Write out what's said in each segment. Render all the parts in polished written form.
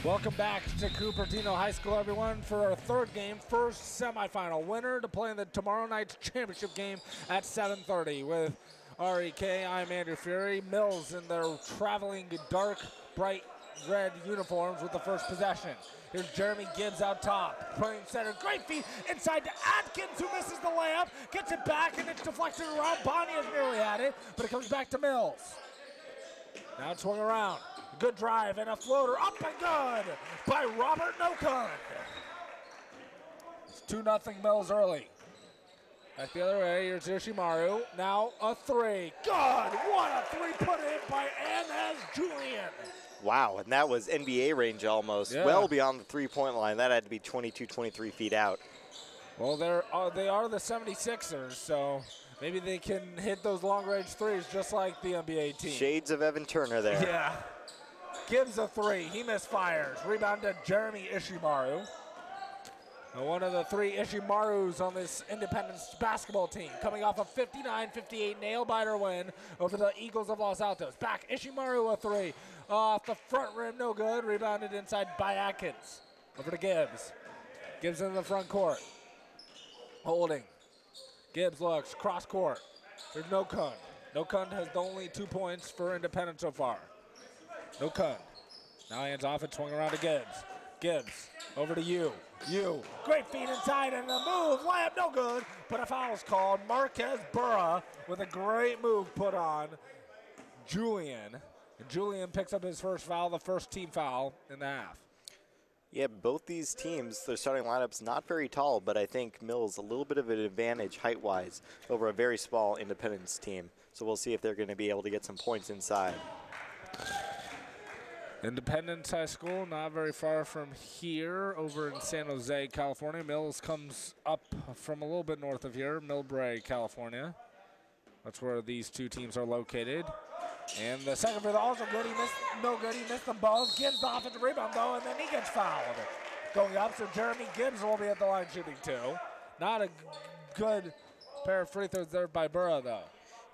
Welcome back to Cupertino High School, everyone, for our third game, first semifinal winner to play in the tomorrow night's championship game at 7:30 with REK. I'm Andrew Fury. Mills in their traveling dark, bright red uniforms with the first possession. Here's Jeremy Gibbs out top, playing center. Great feed inside to Atkins, who misses the layup, gets it back, and it's deflected around. Bonnie has nearly had it, but it comes back to Mills. Now it's swung around. Good drive and a floater up and good by Robert Nokun. It's 2-0 Mills early. Back the other way, here's Yoshimaru. Now a three. Good! What a three put in by Anez Julian. Wow, and that was NBA range almost. Yeah. Well beyond the three-point line. That had to be 22, 23 feet out. Well, they are the 76ers, so maybe they can hit those long-range threes just like the NBA team. Shades of Evan Turner there. Yeah. Gives a three. He misfires. Rebound to Jeremy Ishimaru. One of the three Ishimarus on this Independence basketball team, coming off a 59-58 nail-biter win over the Eagles of Los Altos. Back, Ishimaru a three. Off the front rim, no good. Rebounded inside by Atkins. Over to Gibbs. Gibbs in the front court. Holding. Gibbs looks, cross court. There's Nokun. Nokun has only 2 points for Independence so far. Nokun. Now hands off and swung around to Gibbs. Gibbs over to you. Great feed inside and the move. Layup no good, but a foul's called. Marquez Burra with a great move put on Julian. And Julian picks up his first foul, the first team foul in the half. Yeah, both these teams, their starting lineup's not very tall, but I think Mills a little bit of an advantage height-wise over a very small Independence team. So we'll see if they're going to be able to get some points inside. Independence High School, not very far from here, over in San Jose, California. Mills comes up from a little bit north of here, Millbrae, California. That's where these two teams are located. And the second free throw also good. He missed, no good. He missed them both. Gibbs the offensive rebound though, and then he gets fouled. Going up, so Jeremy Gibbs will be at the line shooting two. Not a good pair of free throws there by Burra though.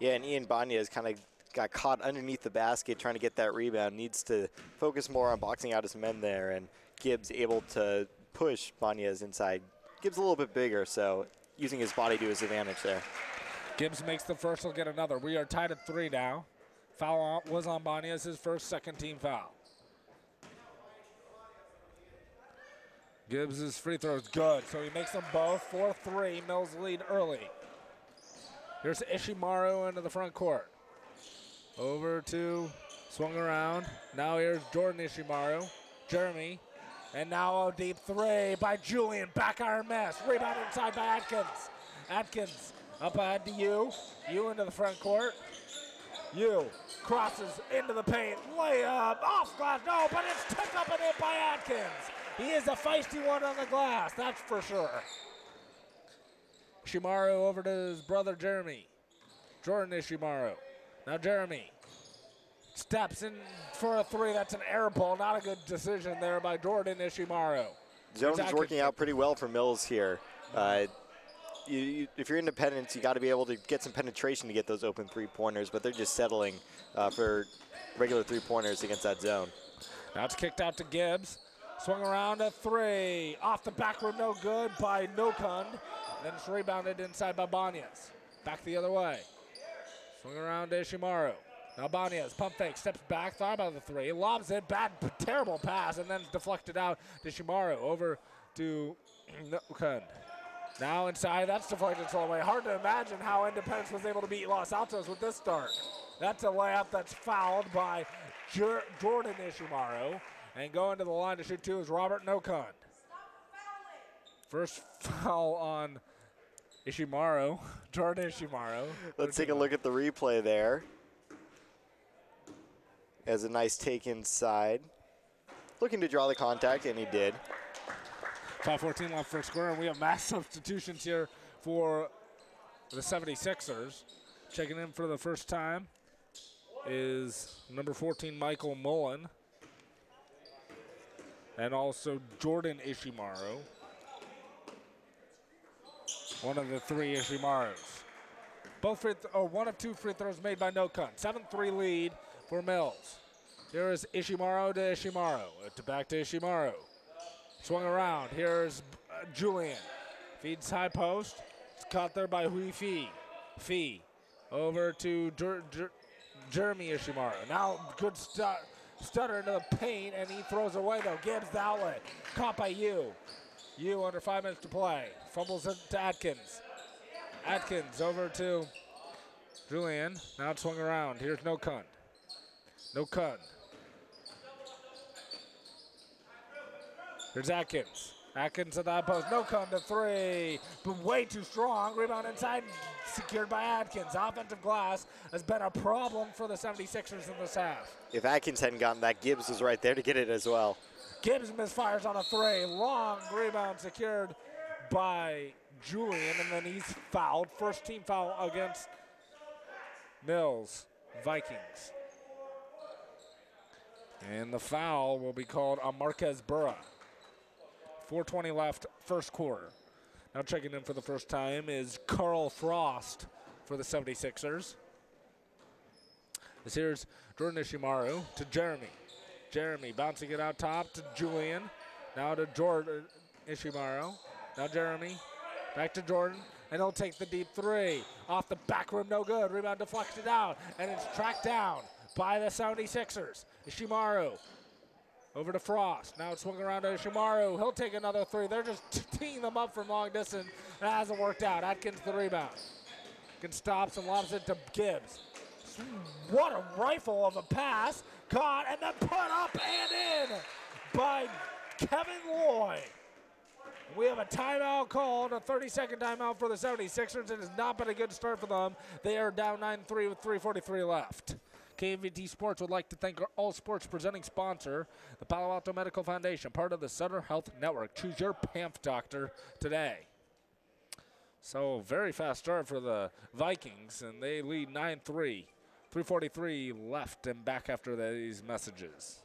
Yeah, and Ian Banya kind of got caught underneath the basket trying to get that rebound. Needs to focus more on boxing out his men there, and Gibbs able to push Banya's inside. Gibbs a little bit bigger, so using his body to his advantage there. Gibbs makes the first, he'll get another. We are tied at 3 now. Foul was on Banya's, his first second team foul. Gibbs' free throw is good, so he makes them both. 4-3, Mills lead early. Here's Ishimaru into the front court. Over to, swung around. Now here's Jordan Ishimaru. Jeremy. And now a deep three by Julian. Back iron miss. Rebound inside by Atkins. Atkins up ahead to you. You into the front court. You crosses into the paint. Layup off glass. No, but it's tipped up and in by Atkins. He is a feisty one on the glass, that's for sure. Ishimaru over to his brother Jeremy. Jordan Ishimaru. Now Jeremy steps in for a three. That's an air ball. Not a good decision there by Jordan Ishimaru. Zone is working out pretty well for Mills here. If you're Independence, you got to be able to get some penetration to get those open three-pointers, but they're just settling for regular three-pointers against that zone. Now it's kicked out to Gibbs. Swung around a three. Off the back rim, no good by Nokun. Then it's rebounded inside by Banyas. Back the other way. Swing around to Ishimaru. Now Banyas, pump fake, steps back, thought about the three, lobs it, bad, terrible pass, and then deflected out to Ishimaru. Over to Nokun. Now inside, that's deflected all the way. Hard to imagine how Independence was able to beat Los Altos with this start. That's a layup that's fouled by Jordan Ishimaru. And going to the line to shoot two is Robert Nokun. First foul on Ishimaru, Jordan Ishimaru. Let's take a look at the replay there. As a nice take inside. Looking to draw the contact, and he did. 5:14 left first quarter, and we have mass substitutions here for the 76ers. Checking in for the first time is number 14, Michael Mullen. And also Jordan Ishimaru. One of the three Ishimarus. One of two free throws made by Nokun. 7-3 lead for Mills. Here is Ishimaru to Ishimaru. Back to Ishimaru. Swung around. Here's Julian. Feeds high post. It's caught there by Hui Fi. Fi. Over to Jeremy Ishimaru. Now good stutter into the paint, and he throws away, though. Gibbs the outlet. Caught by Yu. Yu under 5 minutes to play. Fumbles it to Atkins. Atkins over to Julian. Now it's swung around. Here's No Kun. No Kun. Here's Atkins. Atkins at the high post. No Kun to three. But way too strong. Rebound inside. Secured by Atkins. Offensive glass has been a problem for the 76ers in this half. If Atkins hadn't gotten that, Gibbs was right there to get it as well. Gibbs misfires on a three. Long rebound secured by Julian, and then he's fouled. First team foul against Mills Vikings. And the foul will be called on Marquez Burra. 4:20 left, first quarter. Now checking in for the first time is Carl Frost for the 76ers. Here's Jordan Ishimaru to Jeremy. Jeremy bouncing it out top to Julian. Now to Jordan Ishimaru. Now Jeremy. Back to Jordan. And he'll take the deep three. Off the back rim, no good. Rebound deflected out. And it's tracked down by the 76ers. Ishimaru. Over to Frost. Now it's swung around to Ishimaru. He'll take another three. They're just teeing them up from long distance. It hasn't worked out. Atkins the rebound. Atkins stops and lobs it to Gibbs. What a rifle of a pass. Caught and then put up and in by Kevin Loy. We have a timeout called, a 30-second timeout for the 76ers. It has not been a good start for them. They are down 9-3 with 3:43 left. KMVT Sports would like to thank our All Sports presenting sponsor, the Palo Alto Medical Foundation, part of the Sutter Health Network. Choose your PAMF doctor today. So very fast start for the Vikings, and they lead 9-3. 3:43 left and back after these messages.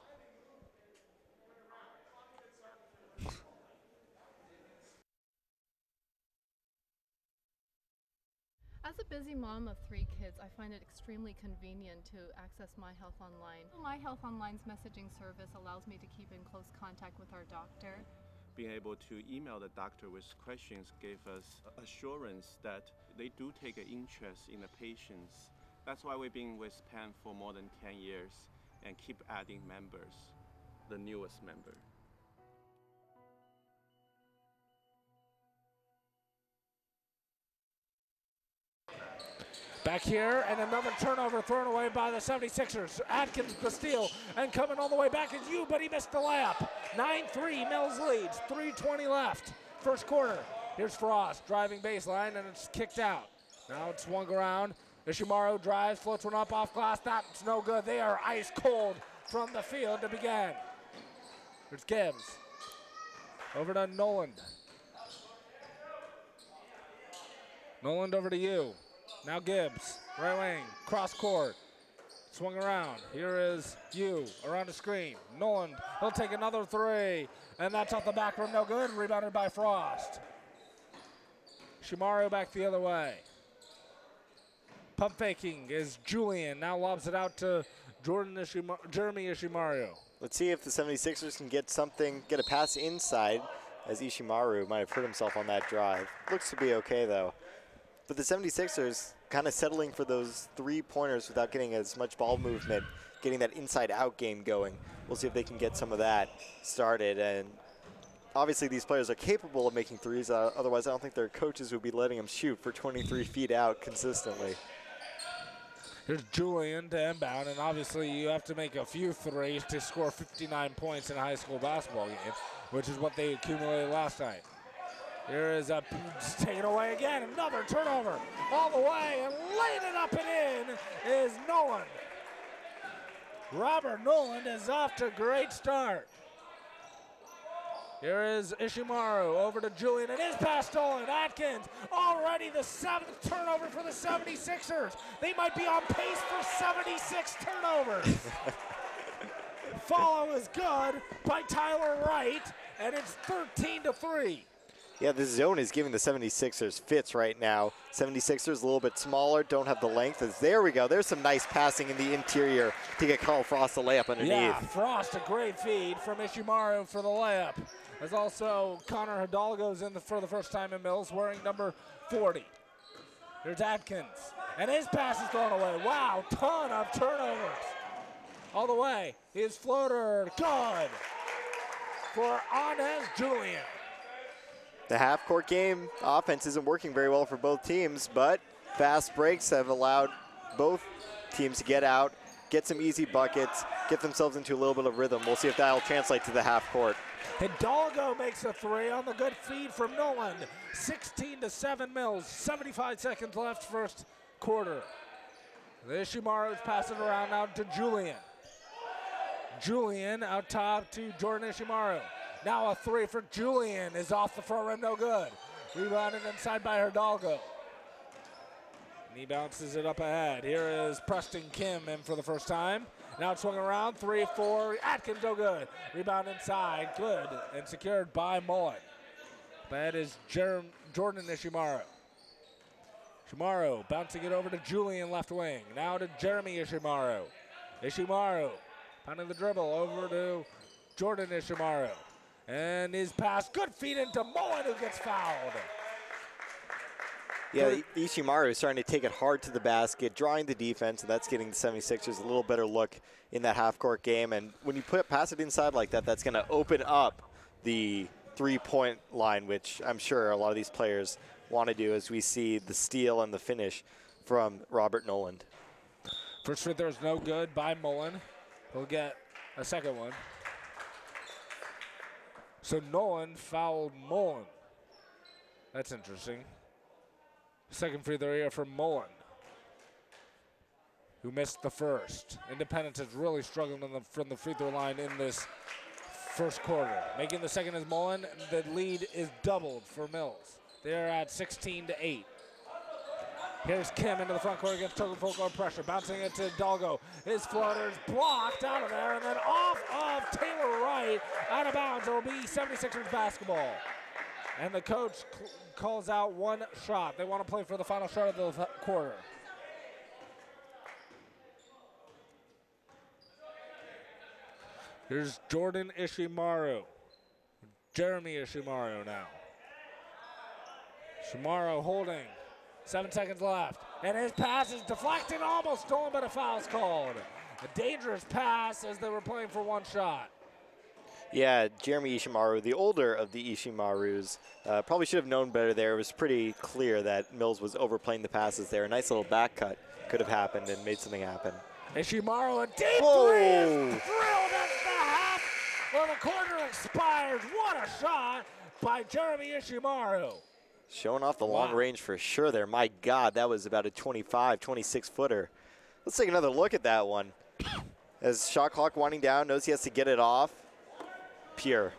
As a busy mom of 3 kids, I find it extremely convenient to access My Health Online. My Health Online's messaging service allows me to keep in close contact with our doctor. Being able to email the doctor with questions gave us assurance that they do take an interest in the patients. That's why we've been with PAN for more than 10 years and keep adding members, the newest member. Back here, and another turnover thrown away by the 76ers. Atkins the steal, and coming all the way back is you, but he missed the layup. 9-3, Mills leads, 3:20 left, first quarter. Here's Frost, driving baseline, and it's kicked out. Now it's swung around. Ishimaru drives, floats one up off glass. That's no good. They are ice cold from the field to begin. There's Gibbs. Over to Noland. Noland over to you. Now Gibbs, right wing, cross court, swung around. Here is Yu around the screen. Noland, he'll take another three, and that's off the back rim, no good. Rebounded by Frost. Shimaru back the other way. Pump faking is Julian. Now lobs it out to Jeremy Ishimaru. Let's see if the 76ers can get something, get a pass inside, as Ishimaru might have hurt himself on that drive. Looks to be okay, though. But the 76ers kind of settling for those three-pointers without getting as much ball movement, getting that inside-out game going. We'll see if they can get some of that started. And obviously these players are capable of making threes. Otherwise, I don't think their coaches would be letting them shoot for 23 feet out consistently. Here's Julian to inbound, and obviously you have to make a few threes to score 59 points in a high school basketball game, which is what they accumulated last night. Here is a taken away again, another turnover all the way, and laying it up and in is Noland. Robert Noland is off to a great start. Here is Ishimaru over to Julian, and his pass stolen. Atkins, already the 7th turnover for the 76ers. They might be on pace for 76 turnovers. Follow is good by Tyler Wright, and it's 13-3. Yeah, this zone is giving the 76ers fits right now. 76ers a little bit smaller, don't have the length. There we go. There's some nice passing in the interior to get Carl Frost a layup underneath. Yeah, Frost, a great feed from Ishimaru for the layup. There's also Connor Hidalgo's in for the first time in Mills, wearing number 40. Here's Atkins, and his pass is thrown away. Wow, ton of turnovers. All the way, his floater, good for Anez Julian. The half-court game offense isn't working very well for both teams, but fast breaks have allowed both teams to get out, get some easy buckets, get themselves into a little bit of rhythm. We'll see if that'll translate to the half court. Hidalgo makes a three on the good feed from Nolan. 16-7 Mills, 75 seconds left first quarter. The Ishimaru's pass it around now to Julian. Julian out top to Jordan Ishimaru. Now a three for Julian is off the front rim, no good. Rebounded inside by Hidalgo. And he bounces it up ahead. Here is Preston Kim in for the first time. Now it's swung around, 3-4, Atkins, no good. Rebound inside, good, and secured by Mullen. That is Jordan Ishimaru. Ishimaru bouncing it over to Julian left wing. Now to Jeremy Ishimaru. Ishimaru pounding the dribble over to Jordan Ishimaru. And his pass, good feed into Mullen, who gets fouled. Yeah, Ishimaru is starting to take it hard to the basket, drawing the defense, and that's getting the 76ers a little better look in that half-court game. And when you pass it inside like that, that's going to open up the three-point line, which I'm sure a lot of these players want to do as we see the steal and the finish from Robert Noland. First free throw is no good by Mullen. He'll get a second one. So Nolan fouled Mullen. That's interesting. Second free throw here for Mullen, who missed the first. Independence has really struggled from the free throw line in this first quarter. Making the second is Mullen. The lead is doubled for Mills. They're at 16-8. Here's Kim into the front court against total full court pressure. Bouncing it to Hidalgo. His floater's blocked out of there, and then off of Taylor Wright. Out of bounds. It will be 76ers basketball. And the coach calls out one shot. They want to play for the final shot of the quarter. Here's Jordan Ishimaru. Jeremy Ishimaru now. Ishimaru holding. 7 seconds left. And his pass is deflected, almost stolen, but a foul's called. A dangerous pass as they were playing for one shot. Yeah, Jeremy Ishimaru, the older of the Ishimarus, probably should have known better there. It was pretty clear that Mills was overplaying the passes there. A nice little back cut could have happened and made something happen. Ishimaru, a deep three is drilled at the half where the quarter expires. What a shot by Jeremy Ishimaru. Showing off the long range for sure there. My God, that was about a 25, 26-footer. Let's take another look at that one. As shot clock winding down, knows he has to get it off. Pure.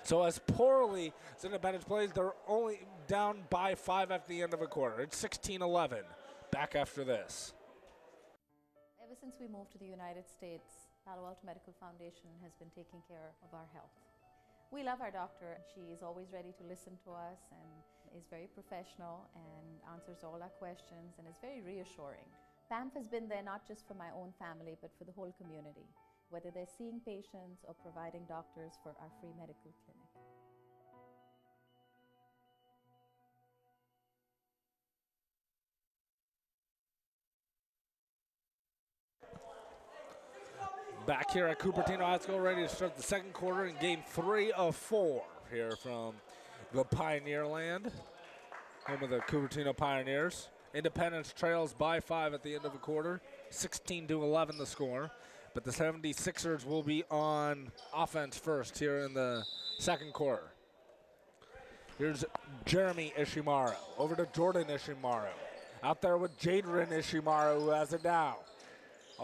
So as poorly as Independence plays, they're only down by 5 at the end of a quarter. It's 16-11. Back after this. Ever since we moved to the United States, Palo Alto Medical Foundation has been taking care of our health. We love our doctor. She is always ready to listen to us and is very professional and answers all our questions and is very reassuring. PAMF has been there not just for my own family, but for the whole community, whether they're seeing patients or providing doctors for our free medical clinic. Back here at Cupertino High School, ready to start the second quarter in game 3 of 4 here from the Pioneer Land, home of the Cupertino Pioneers. Independence trails by 5 at the end of the quarter, 16-11 the score. But the 76ers will be on offense first here in the second quarter. Here's Jeremy Ishimaru over to Jordan Ishimaru. Out there with Jadron Ishimaru, who has it down.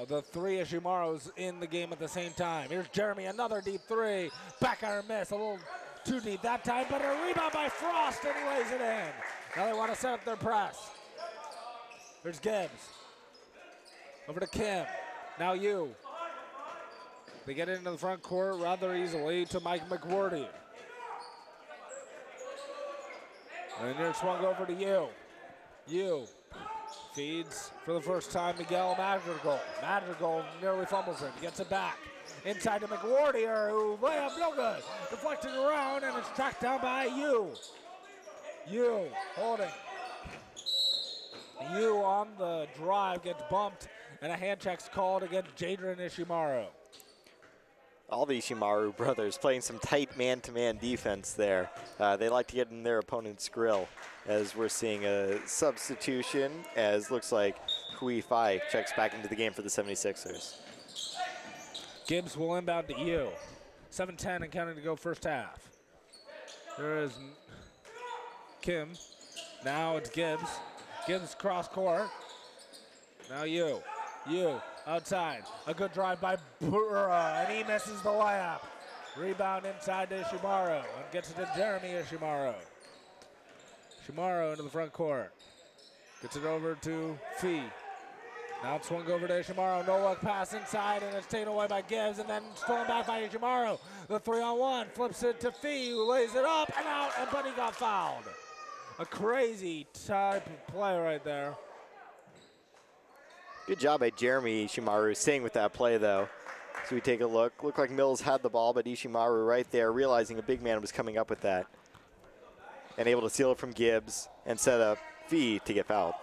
The three Ishimarus in the game at the same time. Here's Jeremy, another deep three. Back iron miss, a little too deep that time, but a rebound by Frost, and he lays it in. Now they want to set up their press. Here's Gibbs. Over to Kim. Now you. They get into the front court rather easily to Mike McWherty. And you're swung over to you. You feeds for the first time Miguel Madrigal. Madrigal nearly fumbles it, gets it back. Inside to McWardier, who layup no good. Deflected around, and it's tracked down by you. You holding. You on the drive gets bumped, and a hand check's called against Jadron Ishimaru. All the Ishimaru brothers playing some tight man-to-man defense there. They like to get in their opponent's grill, as we're seeing a substitution, as looks like Hui Fai checks back into the game for the 76ers. Gibbs will inbound to you. 7:10 and counting to go first half. There is Kim. Now it's Gibbs. Gibbs cross court. Now you. You outside. A good drive by Burra, and he misses the layup. Rebound inside to Ishimaru, and gets it to Jeremy Ishimaru. Ishimaru into the front court. Gets it over to Fee. Now it's swung over to Ishimaru. No look pass inside, and it's taken away by Gibbs, and then stolen back by Ishimaru. The 3-on-1 flips it to Fee, who lays it up and out, but he got fouled. A crazy type of play right there. Good job by Jeremy Ishimaru staying with that play, though. So we take a look. Looked like Mills had the ball, but Ishimaru right there, realizing a big man was coming up with that. And able to steal it from Gibbs and set up Fee to get fouled.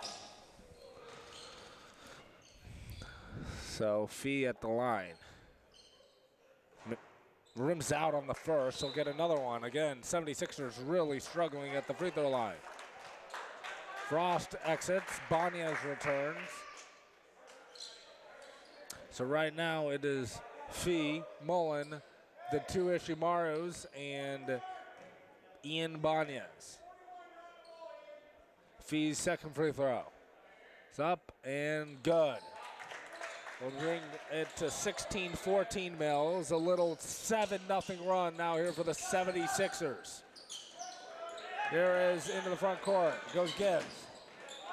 So Fee at the line. Rims out on the first, he'll get another one. Again, 76ers really struggling at the free throw line. Frost exits, Banyas returns. So right now it is Fee, Mullen, the two Ishimarus, and Ian Banyas. Fee's second free throw. It's up and good. We'll bring it to 16-14 Mills. A little 7-0 run now here for the 76ers. Here is into the front court. Goes Gibbs.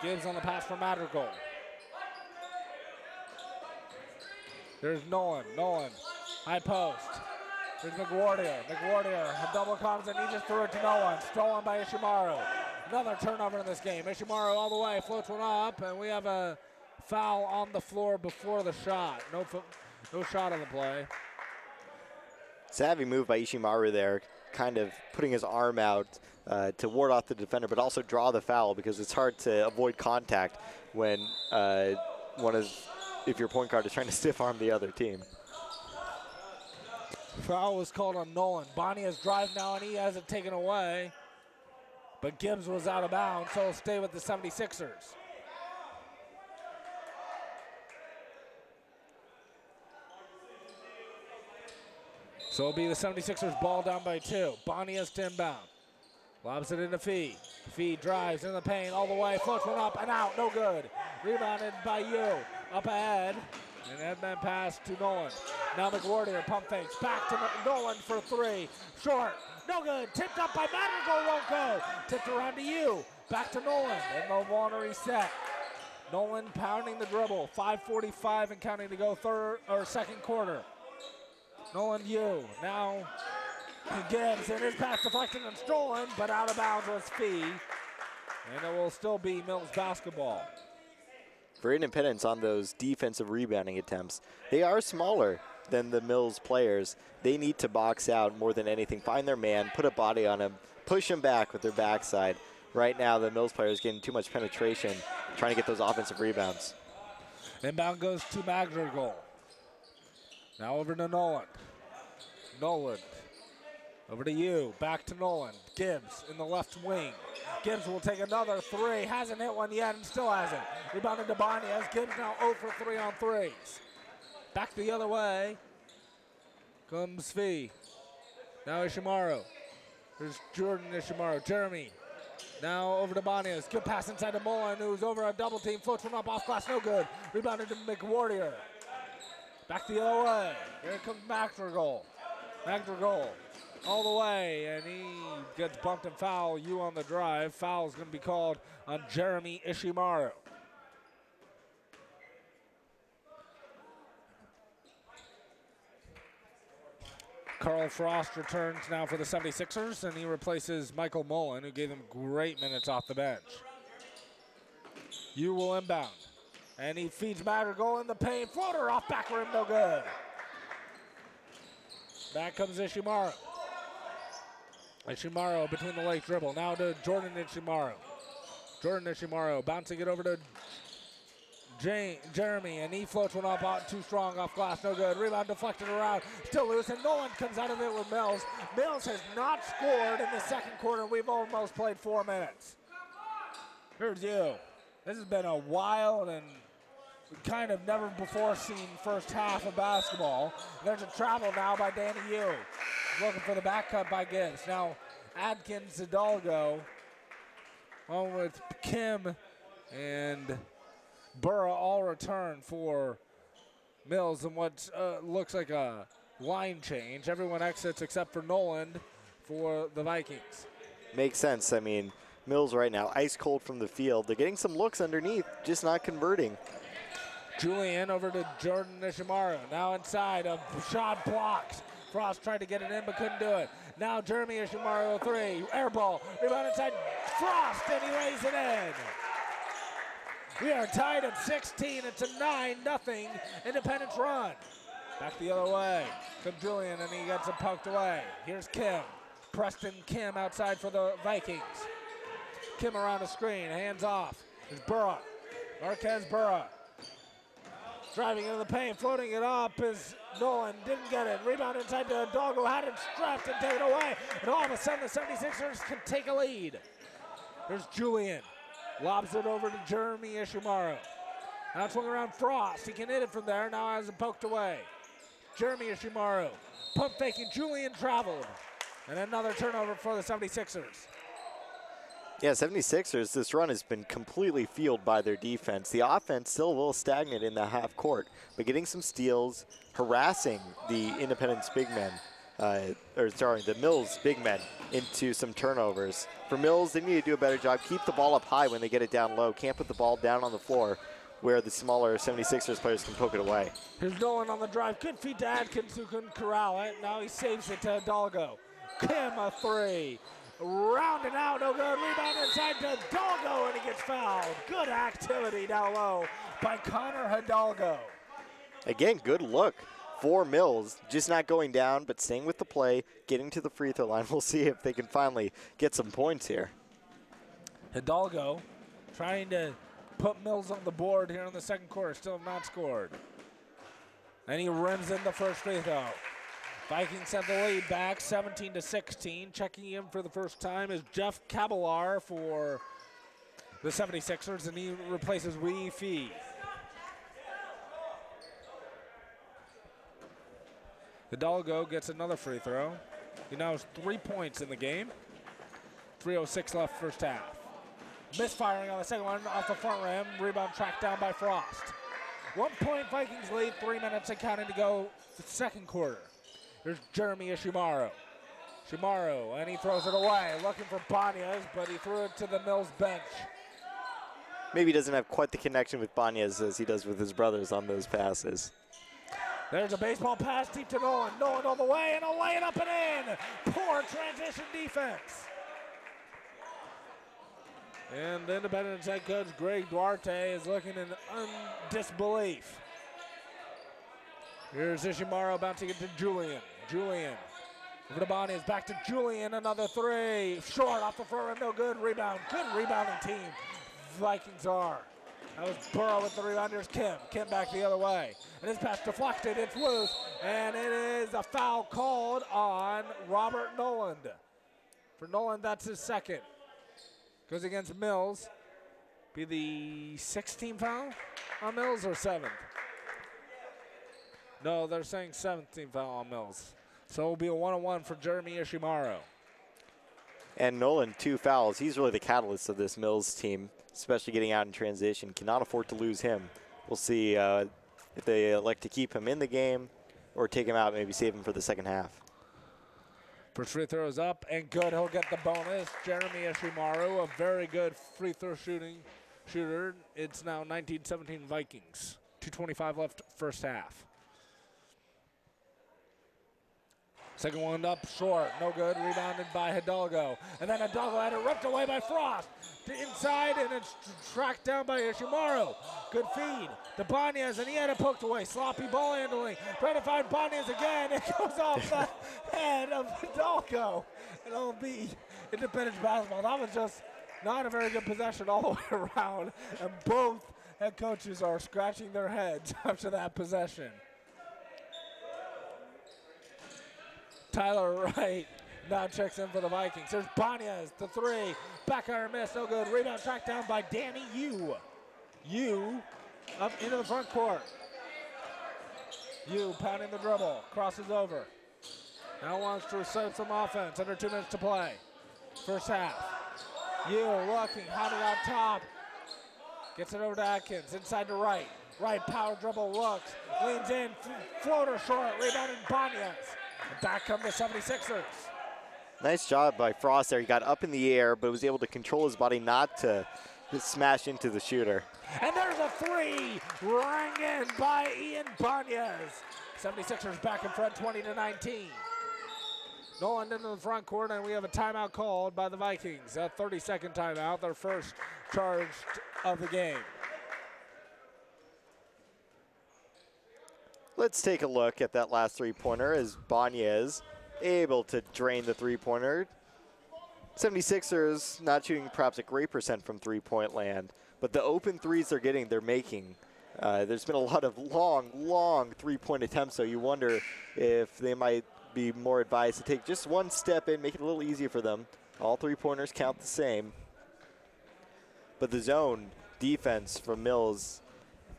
Gibbs on the pass for Madrigal. There's Nolan. Nolan, high post. There's McWardier. McWardier, a double comes, and he just threw it to no one. Stolen by Ishimaru. Another turnover in this game. Ishimaru all the way, floats one up, and we have a foul on the floor before the shot. No shot on the play. Savvy move by Ishimaru there, kind of putting his arm out to ward off the defender, but also draw the foul, because it's hard to avoid contact when if your point guard is trying to stiff arm the other team. Foul was called on Nolan. Banyas drive now, and he has it taken away. But Gibbs was out of bounds, so he'll stay with the 76ers. So it'll be the 76ers ball down by 2. Banyas to inbound. Lobs it into Fee. Fee drives in the paint all the way, floats one up and out, no good. Rebounded by you. Up ahead, and headman pass to Nolan. Now McWardier, pump fakes, back to Nolan for 3. Short, no good. Tipped up by Madrigal, won't go. Tipped around to you. Back to Nolan, and they'll want to reset. Nolan pounding the dribble. 5:45 and counting to go second quarter. Nolan, you. Now Gibbs, and his pass deflected and stolen, but out of bounds was Fee. And it will still be Mills basketball. For independence on those defensive rebounding attempts, they are smaller than the Mills players. They need to box out more than anything, find their man, put a body on him, push him back with their backside. Right now, the Mills players getting too much penetration, trying to get those offensive rebounds. Inbound goes to Madrigal. Now over to Nolan. Nolan, over to you, back to Nolan. Gibbs in the left wing. Gibbs will take another 3. Hasn't hit one yet and still hasn't. Rebounded to Banyas. Gibbs now 0 for 3 on threes. Back the other way comes Fee. Now Ishimaru. There's Jordan Ishimaru. Jeremy. Now over to Banyas. Good pass inside to Mullen, who's over a double team. Floats one up off glass, no good. Rebounded to McWardier. Back the other way. Here comes Madrigal. Madrigal. All the way, and he gets bumped and fouled. You on the drive. Foul is going to be called on Jeremy Ishimaru. Carl Frost returns now for the 76ers, and he replaces Michael Mullen, who gave him great minutes off the bench. You will inbound. And he feeds Madrigal in the paint. Floater off back rim, no good. Back comes Ishimaru. Ishimaru between the legs dribble. Now to Jordan Ishimaru. Jordan Ishimaru bouncing it over to Jeremy, and he floats one up out too strong off glass, no good. Rebound deflected around, still loose, and Nolan comes out of it with Mills. Mills has not scored in the second quarter. We've almost played 4 minutes. Here's you. This has been a wild and kind of never before seen first half of basketball. There's a travel now by Danny Yu. Looking for the back cut by Gibbs. Now Adkins, Hidalgo, along with Kim and Burra all return for Mills in what looks like a line change. Everyone exits except for Noland for the Vikings. Makes sense. I mean, Mills right now ice cold from the field. They're getting some looks underneath, just not converting. Julian over to Jordan Ishimaru. Now inside, a shot blocked. Frost tried to get it in but couldn't do it. Now Jeremy Ishimaru, three, air ball, rebound inside Frost, and he lays it in. We are tied at 16. It's a 9-0 Independence run. Back the other way. From Julian, and he gets it poked away. Here's Kim. Preston Kim outside for the Vikings. Kim around the screen, hands off. There's Burra. Marquez Burra. Driving into the paint, floating it up is Nolan. Didn't get it. Rebound inside to Doggo. Had it strapped and taken away. And all of a sudden, the 76ers can take a lead. There's Julian. Lobs it over to Jeremy Ishimaru. Now swing around Frost. He can hit it from there. Now has it poked away. Jeremy Ishimaru. Pump faking. Julian traveled. And another turnover for the 76ers. Yeah, 76ers, this run has been completely fueled by their defense. The offense still a little stagnant in the half court, but getting some steals, harassing the Independence big men, the Mills big men into some turnovers. For Mills, they need to do a better job. Keep the ball up high when they get it down low. Can't put the ball down on the floor where the smaller 76ers players can poke it away. Here's Nolan on the drive. Good feed to Adkins, who couldn't corral it. Now he saves it to Hidalgo. Kim, a three. Rounded out, no good. Rebound inside to Hidalgo, and he gets fouled. Good activity down low by Connor Hidalgo. Again, good look for Mills. Just not going down, but staying with the play, getting to the free throw line. We'll see if they can finally get some points here. Hidalgo trying to put Mills on the board here in the second quarter. Still have not scored. And he rims in the first free throw. Vikings have the lead back, 17-16. Checking in for the first time is Jeff Caballar for the 76ers, and he replaces Wee Fee. Hidalgo gets another free throw. He now has 3 points in the game. 3:06 left first half. Misfiring on the second one off the front rim. Rebound tracked down by Frost. 1 point Vikings lead, 3 minutes and counting to go the second quarter. There's Jeremy Ishimaru. Ishimaru, and he throws it away, looking for Banyas, but he threw it to the Mills bench. Maybe he doesn't have quite the connection with Banyas as he does with his brothers on those passes. There's a baseball pass deep to Nolan. Nolan all the way, and a lay it up and in. Poor transition defense. And the Independence head coach Greg Duarte is looking in disbelief. Here's Ishimaru bouncing it to Julian. Julian over to Banyas, back to Julian, another three. Short off the front rim, no good. Rebound, good rebounding team. Vikings are. That was Burrow with the rebound. Here's Kim. Kim back the other way. And his pass deflected, it's loose. And it is a foul called on Robert Noland. For Noland, that's his second. Goes against Mills. Be the 16th foul on Mills or 7th? No, they're saying 17th foul on Mills. So it will be a 1-on-1 for Jeremy Ishimaru. And Nolan, 2 fouls. He's really the catalyst of this Mills team, especially getting out in transition. Cannot afford to lose him. We'll see if they elect to keep him in the game or take him out, maybe save him for the second half. First free throw is up and good. He'll get the bonus. Jeremy Ishimaru, a very good free throw shooter. It's now 19-17 Vikings. 2:25 left first half. Second one up short, no good, rebounded by Hidalgo. And then Hidalgo had it ripped away by Frost. To inside, and it's tracked down by Ishimaru. Good feed to Banyas, and he had it poked away. Sloppy ball handling. Trying to find Banyas again. It goes off the head of Hidalgo. And it'll be Independence basketball. That was just not a very good possession all the way around. And both head coaches are scratching their heads after that possession. Tyler Wright now checks in for the Vikings. There's Banyas, the three. Back iron miss, no good. Rebound tracked down by Danny Yu. Yu up into the front court. Yu pounding the dribble, crosses over. Now wants to assert some offense. Under 2 minutes to play. First half. Yu looking, hounding out top. Gets it over to Atkins, inside to Wright. Wright power dribble, looks, leans in, floater short, rebounding Banyas. Back come the 76ers. Nice job by Frost there. He got up in the air, but was able to control his body not to smash into the shooter. And there's a three, rang in by Ian Banyas. 76ers back in front, 20-19. Nolan into the front court, and we have a timeout called by the Vikings. A 30-second timeout, their first charged of the game. Let's take a look at that last three-pointer as Banyas able to drain the three-pointer. 76ers not shooting perhaps a great percent from three-point land, but the open threes they're getting, they're making. There's been a lot of long three-point attempts, so you wonder if they might be more advised to take just one step in, make it a little easier for them. All three-pointers count the same. But the zone defense from Mills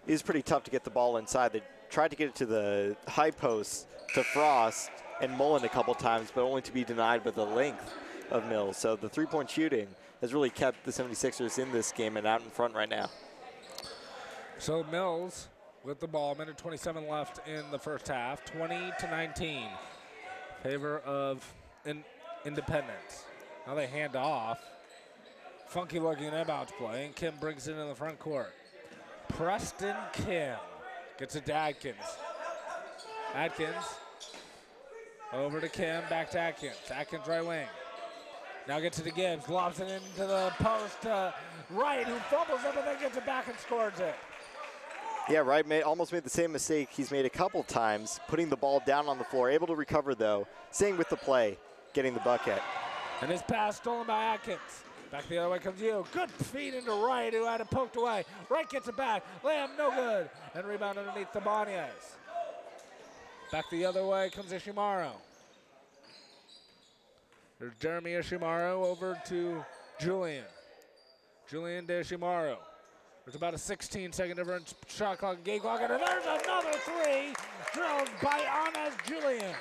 is pretty tough to get the ball inside. They tried to get it to the high post to Frost and Mullen a couple times, but only to be denied by the length of Mills. So the three-point shooting has really kept the 76ers in this game and out in front right now. So Mills with the ball, minute 27 left in the first half, 20-19. Favor of Independence. Now they hand off. Funky looking inbound play, and Kim brings it in the front court. Preston Kim gets it to Atkins. Atkins over to Kim, back to Atkins. Atkins right wing. Now gets it to Gibbs, lobs it into the post to Wright, who fumbles it, but then gets it back and scores it. Yeah, Wright almost made the same mistake he's made a couple times, putting the ball down on the floor, able to recover though, staying with the play, getting the bucket. And his pass stolen by Atkins. Back the other way comes you. Good feed into Wright, who had it poked away. Wright gets it back. Lamb, no good. And rebound underneath the Banyas. Back the other way comes Ishimaru. There's Jeremy Ishimaru over to Julian. Julian to Ishimaru. There's about a 16-second difference. Shot clock and game clock. And there's another three drilled by Anas Julian.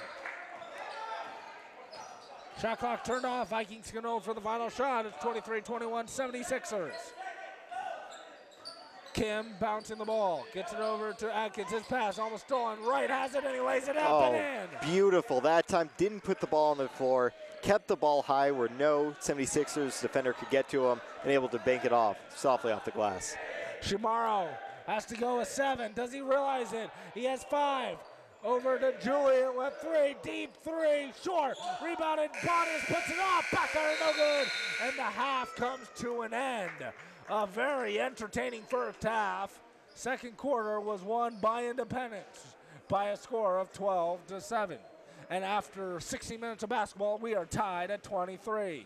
Shot clock turned off. Vikings can hold for the final shot. It's 23-21 76ers. Kim bouncing the ball. Gets it over to Atkins. His pass almost stolen. Wright has it and he lays it up and in. Beautiful. That time didn't put the ball on the floor. Kept the ball high where no 76ers defender could get to him and able to bank it off softly off the glass. Shimaro has to go with 7. Does he realize it? He has 5. Over to Julian with 3, deep 3, short, rebounded, Bonyas puts it off, back iron, no good, and the half comes to an end. A very entertaining first half. Second quarter was won by Independence by a score of 12-7. And after 60 minutes of basketball, we are tied at 23.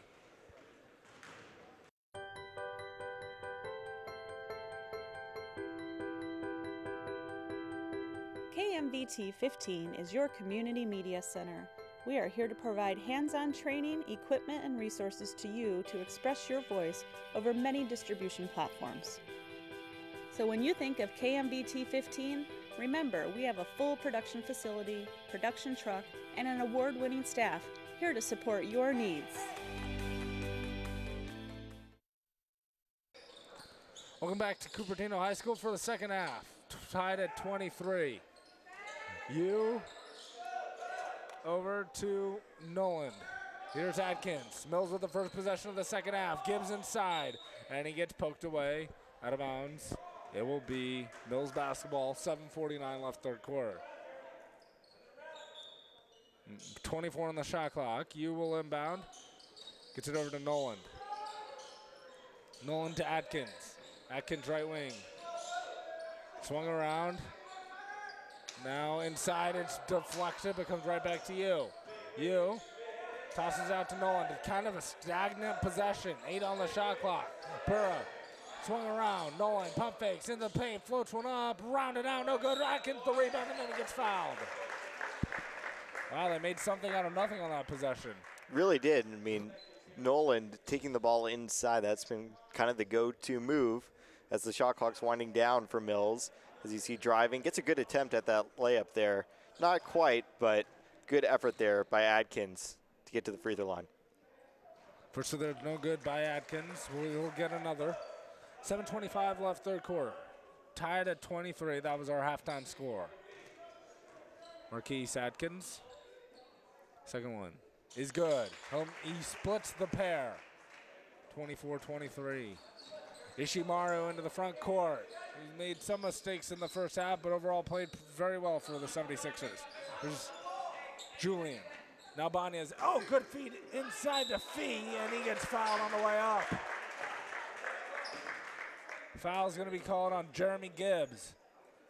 KMVT15 is your community media center. We are here to provide hands-on training, equipment, and resources to you to express your voice over many distribution platforms. So when you think of KMVT15, remember we have a full production facility, production truck, and an award-winning staff here to support your needs. Welcome back to Cupertino High School for the second half. Tied at 23. You over to Noland. Here's Atkins. Mills with the first possession of the second half. Gibbs inside, and he gets poked away out of bounds. It will be Mills basketball, 7:49 left third quarter. 24 on the shot clock. You will inbound. Gets it over to Nolan. Nolan to Atkins. Atkins right wing. Swung around. Now inside, it's deflected, but comes right back to you. You tosses out to Nolan. Kind of a stagnant possession. 8 on the shot clock. Burrow swung around. Nolan pump fakes in the paint. Floats one up. Rounded out. No good. Atkins the rebound, and then he gets fouled. Wow, they made something out of nothing on that possession. Really did. I mean, Nolan taking the ball inside. That's been kind of the go-to move as the shot clock's winding down for Mills. As you see driving, gets a good attempt at that layup there. Not quite, but good effort there by Atkins to get to the free throw line. First, so there's no good by Atkins. We'll get another. 7:25 left, third quarter. Tied at 23. That was our halftime score. Marquise Atkins. Second one is good. He splits the pair. 24-23. Ishimaru into the front court. He's made some mistakes in the first half, but overall played very well for the 76ers. There's Julian. Now Banyas. Oh, good feed inside to Fee, and he gets fouled on the way up. Foul's going to be called on Jeremy Gibbs.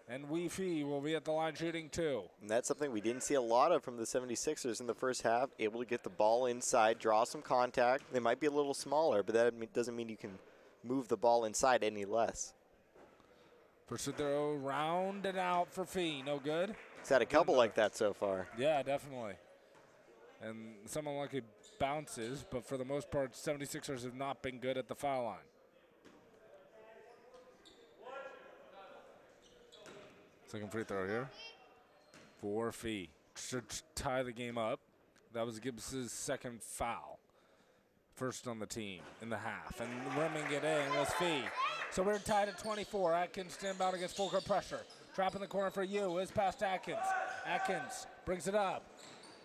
And Fee will be at the line shooting 2. And that's something we didn't see a lot of from the 76ers in the first half. Able to get the ball inside, draw some contact. They might be a little smaller, but that doesn't mean you can move the ball inside any less. First throw, round and out for Fee. No good. He's had a couple like that so far. Yeah, definitely. And some unlucky bounces, but for the most part, 76ers have not been good at the foul line. Second free throw here for Fee. Should tie the game up. That was Gibbs' second foul. First on the team in the half. And rimming it in was Fee. So we're tied at 24. Atkins inbound against full court pressure. Trap in the corner for you. Is past Atkins. Atkins brings it up.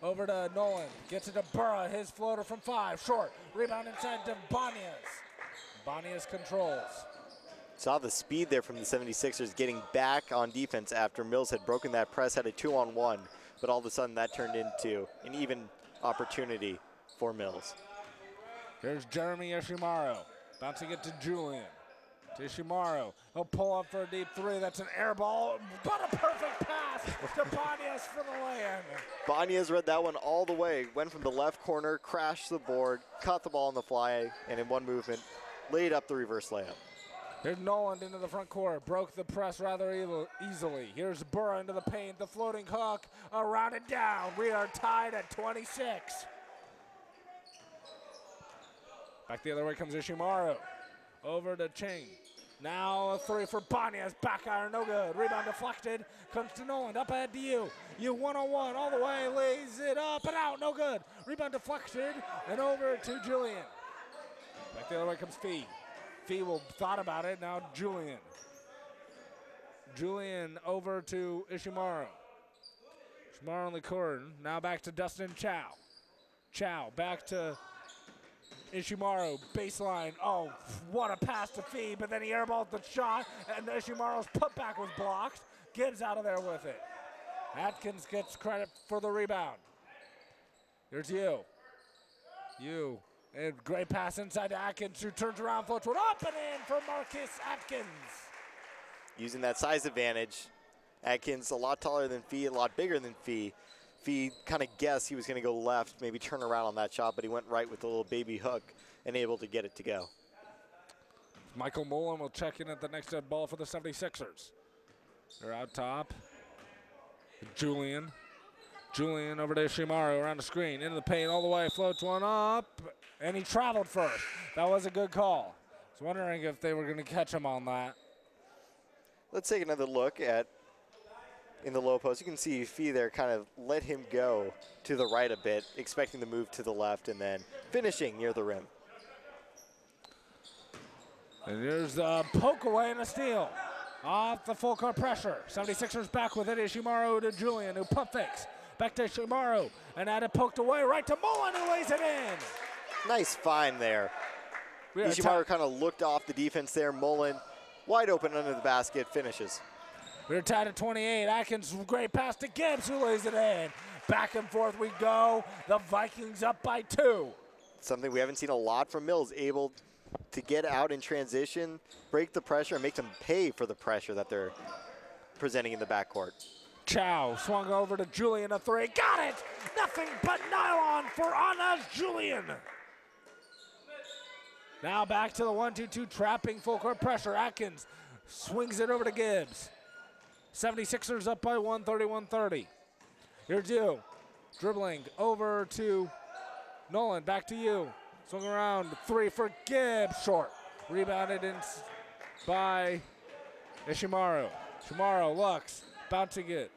Over to Nolan. Gets it to Burra. His floater from 5. Short. Rebound inside to Banyas. Banyas controls. Saw the speed there from the 76ers getting back on defense after Mills had broken that press, had a 2-on-1, but all of a sudden that turned into an even opportunity for Mills. Here's Jeremy Ishimaru, bouncing it to Julian. To Ishimaru, he'll pull up for a deep 3. That's an air ball, but a perfect pass to Banyas for the lay-in. Banyas read that one all the way, went from the left corner, crashed the board, caught the ball on the fly, and in one movement, laid up the reverse layup. Here's Nolan into the front court. Broke the press rather easily. Here's Burra into the paint. The floating hook. Around it down. We are tied at 26. Back the other way comes Ishimaru. Over to Ching. Now a 3 for Banyas. Back iron, no good. Rebound deflected. Comes to Nolan. Up ahead to you. You 1-on-1 all the way. Lays it up and out. No good. Rebound deflected. And over to Julian. Back the other way comes Fee. Fee will thought about it. Now Julian. Julian over to Ishimaru. Ishimaru on the court. Now back to Dustin Chow. Chow back to Ishimaru. Baseline. Oh, what a pass to Fee. But then he airballed the shot. And Ishimaru's putback was blocked. Gibbs out of there with it. Atkins gets credit for the rebound. Here's you. You. And great pass inside to Atkins, who turns around, floats one up and in for Marcus Atkins. Using that size advantage, Atkins a lot taller than Fee, a lot bigger than Fee. Fee kind of guessed he was going to go left, maybe turn around on that shot, but he went right with a little baby hook and able to get it to go. Michael Mullen will check in at the next ball for the 76ers. They're out top. Julian over to Ishimaru around the screen, into the paint all the way, floats one up, and he traveled first. That was a good call. I was wondering if they were going to catch him on that. Let's take another look at in the low post. You can see Fee there kind of let him go to the right a bit, expecting to move to the left, and then finishing near the rim. And here's a poke away and a steal. Off the full court pressure. 76ers back with it. Ishimaru to Julian, who pump fakes. Back to Ishimaru, and had it poked away right to Mullen, who lays it in. Nice find there. Ishimaru kind of looked off the defense there. Mullen wide open under the basket, finishes. We're tied at 28. Atkins, great pass to Gibbs, who lays it in. Back and forth we go. The Vikings up by 2. Something we haven't seen a lot from Mills, able to get out in transition, break the pressure, and make them pay for the pressure that they're presenting in the backcourt. Chow swung over to Julian, a 3. Got it! Nothing but nylon for Anna's Julian. Now back to the 1-2-2, trapping full court pressure. Atkins swings it over to Gibbs. 76ers up by 1, 31-30. Here's you, dribbling over to Nolan, back to you. Swing around, 3 for Gibbs, short. Rebounded in by Ishimaru. Ishimaru looks, bouncing it.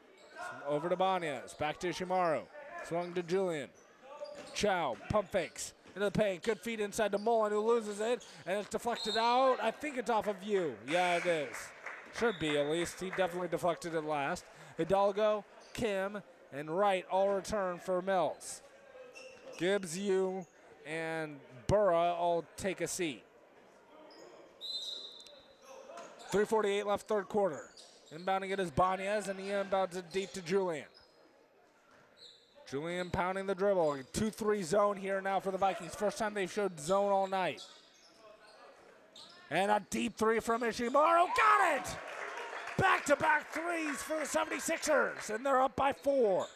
Over to Banyas, back to Ishimaru. Swung to Julian. Chow, pump fakes into the paint. Good feed inside to Mullen, who loses it, and it's deflected out. I think it's off of you. Yeah, it is. Should be, at least. He definitely deflected it last. Hidalgo, Kim, and Wright all return for Mills. Gibbs, you, and Burra all take a seat. 3:48 left, third quarter. Inbounding it is Banyas, and he inbounds it deep to Julian. Julian pounding the dribble. 2-3 zone here now for the Vikings. First time they've showed zone all night. And a deep 3 from Ishimaru. Got it! Back-to-back threes for the 76ers, and they're up by 4.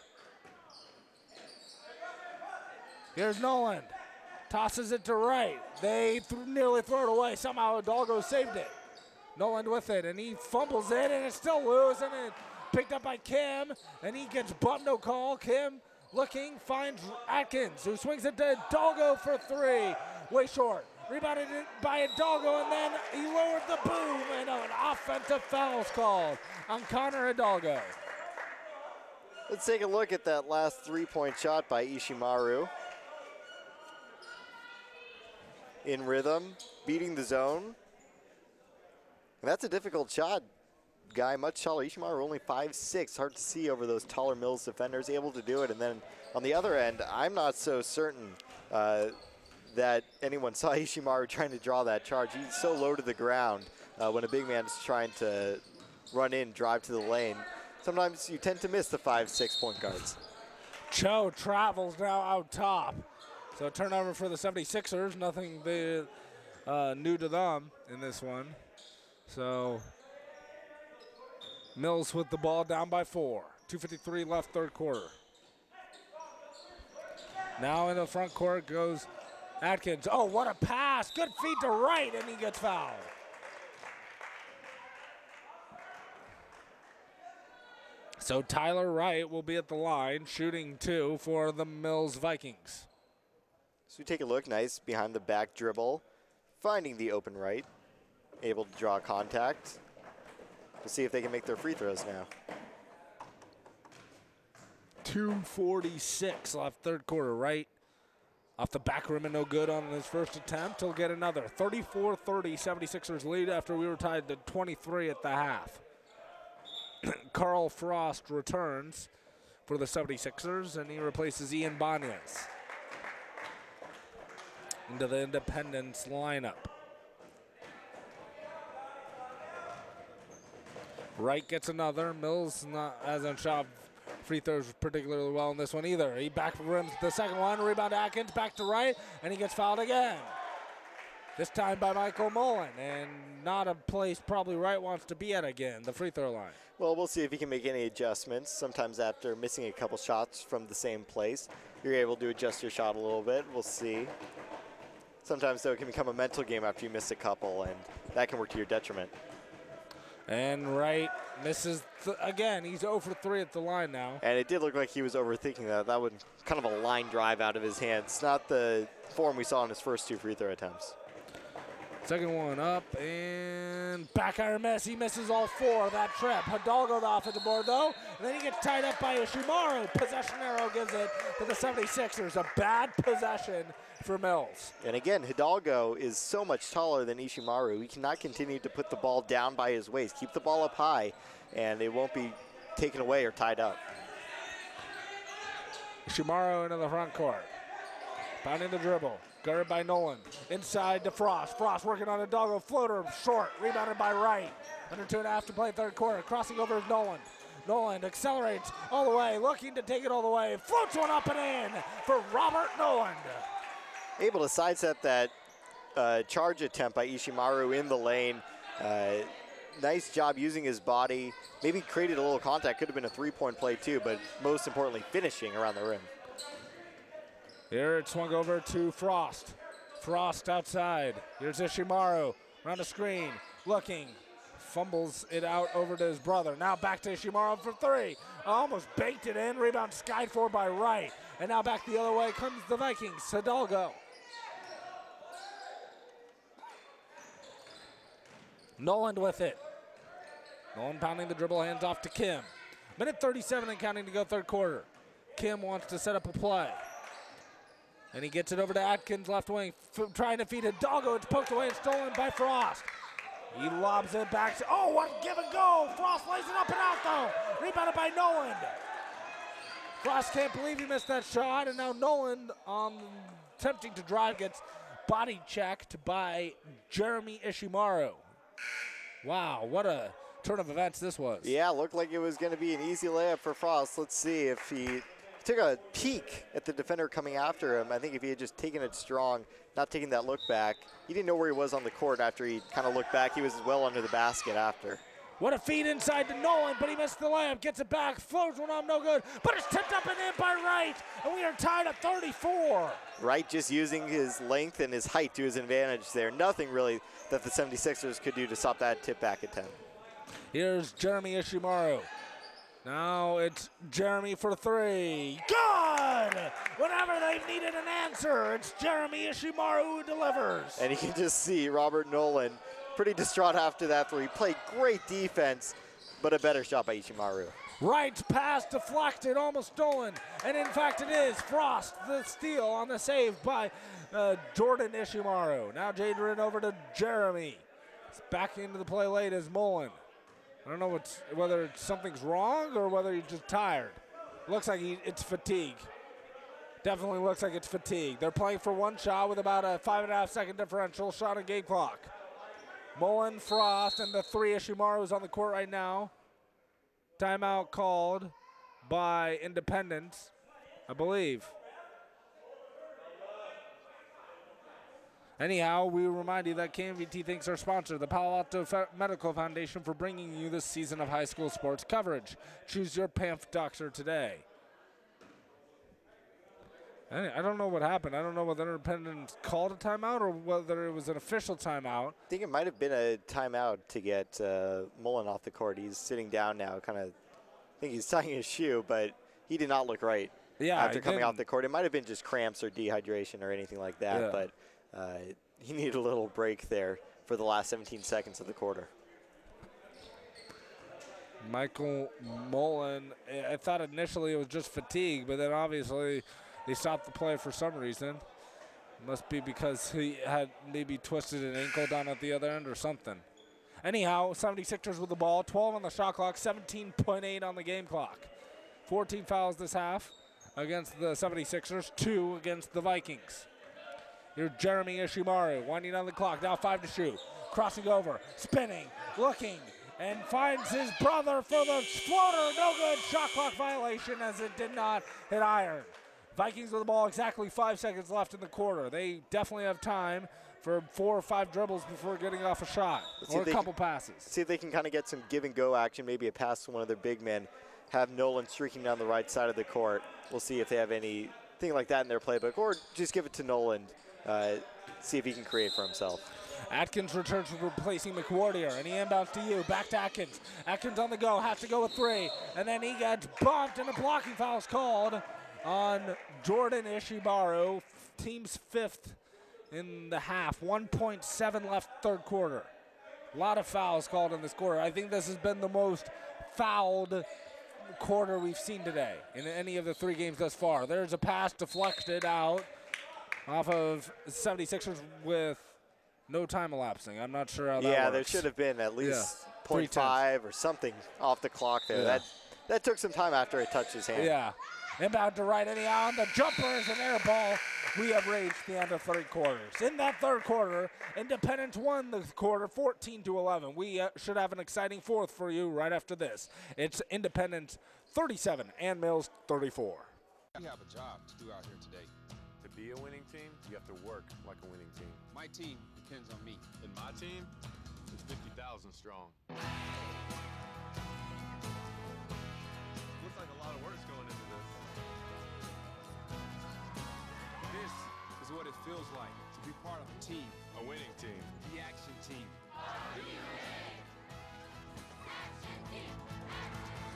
Here's Nolan. Tosses it to Wright. They nearly throw it away. Somehow Hidalgo saved it. Nolan with it, and he fumbles it, and it's still loose, and it's picked up by Kim, and he gets bumped, no call. Kim looking, finds Atkins, who swings it to Hidalgo for 3. Way short. Rebounded it by Hidalgo, and then he lowered the boom, and an offensive foul is called on Connor Hidalgo. Let's take a look at that last 3-point shot by Ishimaru. In rhythm, beating the zone. And that's a difficult shot. Guy much taller. Ishimaru only 5'6". Hard to see over those taller Mills defenders, able to do it. And then on the other end, I'm not so certain that anyone saw Ishimaru trying to draw that charge. He's so low to the ground when a big man is trying to run in, drive to the lane. Sometimes you tend to miss the 5'6" point guards. Cho travels now out top. So turnover for the 76ers. Nothing new to them in this one. So Mills with the ball down by 4. 2:53 left, third quarter. Now in the front court goes Atkins. Oh, what a pass. Good feed to Wright, and he gets fouled. So Tyler Wright will be at the line, shooting 2 for the Mills Vikings. So we take a look, nice behind the back dribble, finding the open Wright, able to draw contact. We'll see if they can make their free throws now. 2:46 left, third quarter. Wright off the back rim and no good on his first attempt. He'll get another. 34-30, 76ers lead after we were tied to 23 at the half. Carl Frost returns for the 76ers, and he replaces Ian Banyas into the Independence lineup. Wright gets another. Mills hasn't shot free throws particularly well in this one either. He back rims the second one, rebound to Atkins, back to Wright, and he gets fouled again. This time by Michael Mullen, and not a place probably Wright wants to be at again, the free throw line. Well, we'll see if he can make any adjustments. Sometimes after missing a couple shots from the same place, you're able to adjust your shot a little bit. We'll see. Sometimes, though, it can become a mental game after you miss a couple, and that can work to your detriment. And Wright misses again. He's 0 for 3 at the line now. And it did look like he was overthinking that. That was kind of a line drive out of his hands. Not the form we saw in his first 2 free throw attempts. Second one up and back iron miss. He misses all 4 of that trip. Hidalgo the offensive board though. And then he gets tied up by Ishimaru. Possession arrow gives it to the 76ers. A bad possession for Mills. And again, Hidalgo is so much taller than Ishimaru. He cannot continue to put the ball down by his waist. Keep the ball up high, and it won't be taken away or tied up. Ishimaru into the front court. Pounding the dribble. Guarded by Nolan. Inside to Frost. Frost working on Hidalgo. Floater short. Rebounded by Wright. Under 2.5 to play third quarter. Crossing over is Nolan. Noland accelerates all the way, looking to take it all the way. Floats one up and in for Robert Noland. Able to sidestep that charge attempt by Ishimaru in the lane. Nice job using his body. Maybe created a little contact. Could have been a three-point play too, but most importantly, finishing around the rim. Here it swung over to Frost. Frost outside. Here's Ishimaru around the screen, looking. Fumbles it out over to his brother. Now back to Ishimaru for three. Almost baked it in. Rebound skied for by Wright. And now back the other way comes the Vikings. Hidalgo. Noland with it. Noland pounding the dribble, hands off to Kim. Minute 37 and counting to go third quarter. Kim wants to set up a play. And he gets it over to Atkins, left wing, trying to feed Hidalgo. It's poked away and stolen by Frost. He lobs it back. Oh, what give and go. Frost lays it up and out, though. Rebounded by Noland. Frost can't believe he missed that shot. And now Noland, attempting to drive, gets body checked by Jeremy Ishimaru. Wow, what a turn of events this was. Yeah, looked like it was going to be an easy layup for Frost. Let's see if he took a peek at the defender coming after him. I think if he had just taken it strong, not taking that look back, he didn't know where he was on the court after he kind of looked back. He was well under the basket after. What a feed inside to Nolan, but he missed the layup, gets it back, floats one up, no good, but it's tipped up and in by Wright, and we are tied at 34. Wright just using his length and his height to his advantage there. Nothing really that the 76ers could do to stop that tip back attempt. Here's Jeremy Ishimaru. Now it's Jeremy for three. Good! Whenever they've needed an answer, it's Jeremy Ishimaru who delivers. And you can just see Robert Nolan pretty distraught after that three. Played great defense, but a better shot by Ishimaru. Wright's pass deflected, almost stolen. And in fact it is. Frost, the steal on the save by Jordan Ishimaru. Now Jadrin over to Jeremy. It's back into the play late as Mullen. I don't know whether something's wrong or whether he's just tired. Looks like it's fatigue. Definitely looks like it's fatigue. They're playing for one shot with about a 5.5 second differential. Shot on game clock. Mullen, Frost, and the three Ishimaru's on the court right now. Timeout called by Independence, I believe. Anyhow, we remind you that KMVT thanks our sponsor, the Palo Alto Medical Foundation, for bringing you this season of high school sports coverage. Choose your PAMF doctor today. I don't know what happened. I don't know whether Independence called a timeout or whether it was an official timeout. I think it might have been a timeout to get Mullen off the court. He's sitting down now, I think he's tying his shoe, but he did not look right after coming off the court. It might have been just cramps or dehydration or anything like that, but he needed a little break there for the last 17 seconds of the quarter. Michael Mullen, I thought initially it was just fatigue, but then obviously they stopped the play for some reason. Must be because he had maybe twisted an ankle down at the other end or something. Anyhow, 76ers with the ball, 12 on the shot clock, 17.8 on the game clock. 14 fouls this half against the 76ers, 2 against the Vikings. Here's Jeremy Ishimaru winding on the clock, now 5 to shoot. Crossing over, spinning, looking, and finds his brother for the floater. No good, shot clock violation as it did not hit iron. Vikings with the ball, exactly 5 seconds left in the quarter. They definitely have time for 4 or 5 dribbles before getting off a shot or a couple passes. See if they can kind of get some give and go action, maybe a pass to one of their big men, have Nolan streaking down the right side of the court. We'll see if they have anything like that in their playbook, or just give it to Nolan, see if he can create for himself. Atkins returns for replacing McWardier, and he inbounds to you. Back to Atkins. Atkins on the go, has to go with 3, and then he gets bumped, and a blocking foul is called on Jordan Ishimaru, team's 5th in the half. 1.7 left third quarter. A lot of fouls called in this quarter. I think this has been the most fouled quarter we've seen today in any of the 3 games thus far. There's a pass deflected out off of 76ers with no time elapsing. I'm not sure how that works. There should have been at least 0.5 or something off the clock there. Yeah. That took some time after it touched his hand. Yeah. Inbound to right anyhow. The jumper is an air ball we have reached the end of 3 quarters. In that 3rd quarter, Independence won the quarter 14-11. We should have an exciting 4th for you right after this. It's Independence 37 and Mills 34. We have a job to do out here today. To be a winning team, you have to work like a winning team. My team depends on me. And my team is 50,000 strong. Looks like a lot of work's going into this. This is what it feels like to be part of a team. A winning team. The action team.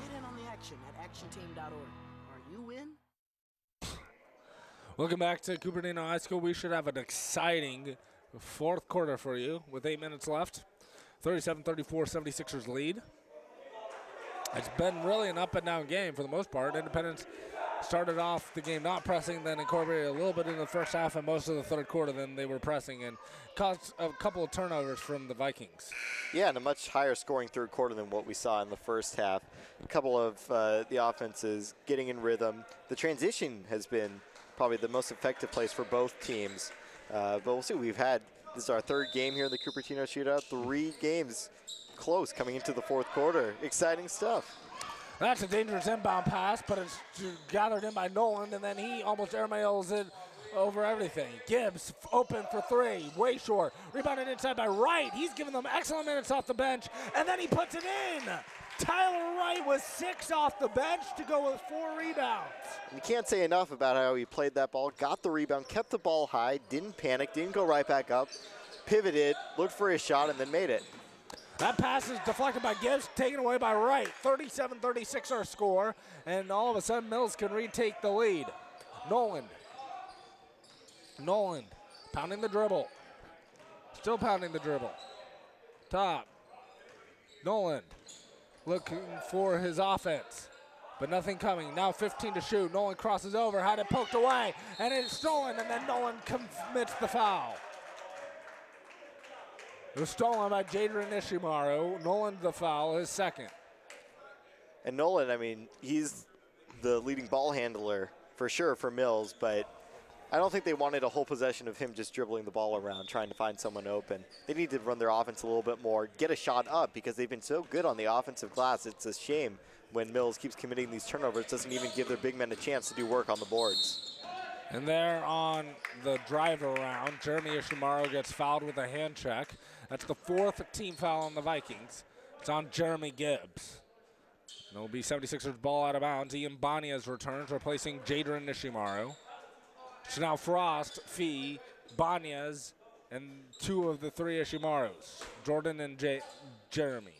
Get in on the action at actionteam.org. Are you in? Welcome back to Cupertino High School. We should have an exciting 4th quarter for you with 8 minutes left. 37-34, 76ers lead. It's been really an up-and-down game for the most part. Independence started off the game not pressing, then incorporated a little bit in the first half and most of the 3rd quarter. Then they were pressing and caused a couple of turnovers from the Vikings. Yeah, and a much higher scoring 3rd quarter than what we saw in the first half. A couple of the offenses getting in rhythm. The transition has been probably the most effective place for both teams. But we'll see. This is our 3rd game here in the Cupertino Shootout. 3 games close coming into the 4th quarter. Exciting stuff. That's a dangerous inbound pass, but it's gathered in by Nolan, and then he almost airmails it over everything. Gibbs open for 3, way short. Rebounded inside by Wright. He's giving them excellent minutes off the bench, and then he puts it in. Tyler Wright was 6 off the bench to go with 4 rebounds. You can't say enough about how he played that ball, got the rebound, kept the ball high, didn't panic, didn't go right back up, pivoted, looked for his shot, and then made it. That pass is deflected by Gibbs, taken away by Wright. 37-36 our score, and all of a sudden Mills can retake the lead. Nolan pounding the dribble. Still pounding the dribble. Top. Nolan looking for his offense, but nothing coming. Now 15 to shoot. Nolan crosses over, had it poked away, and it's stolen, and then Nolan commits the foul. It was stolen by Jadron Ishimaru. Nolan the foul, his 2nd. And Nolan, I mean, he's the leading ball handler for sure for Mills, but I don't think they wanted a whole possession of him just dribbling the ball around, trying to find someone open. They need to run their offense a little bit more, get a shot up, because they've been so good on the offensive glass. It's a shame when Mills keeps committing these turnovers, doesn't even give their big men a chance to do work on the boards. And there on the drive around, Jeremy Ishimaru gets fouled with a hand check. That's the 4th team foul on the Vikings. It's on Jeremy Gibbs. And it'll be 76ers ball out of bounds. Ian Banias returns, replacing Jadron Ishimaru. So now Frost, Fee, Banias, and 2 of the 3 Ishimarus, Jordan and Jeremy.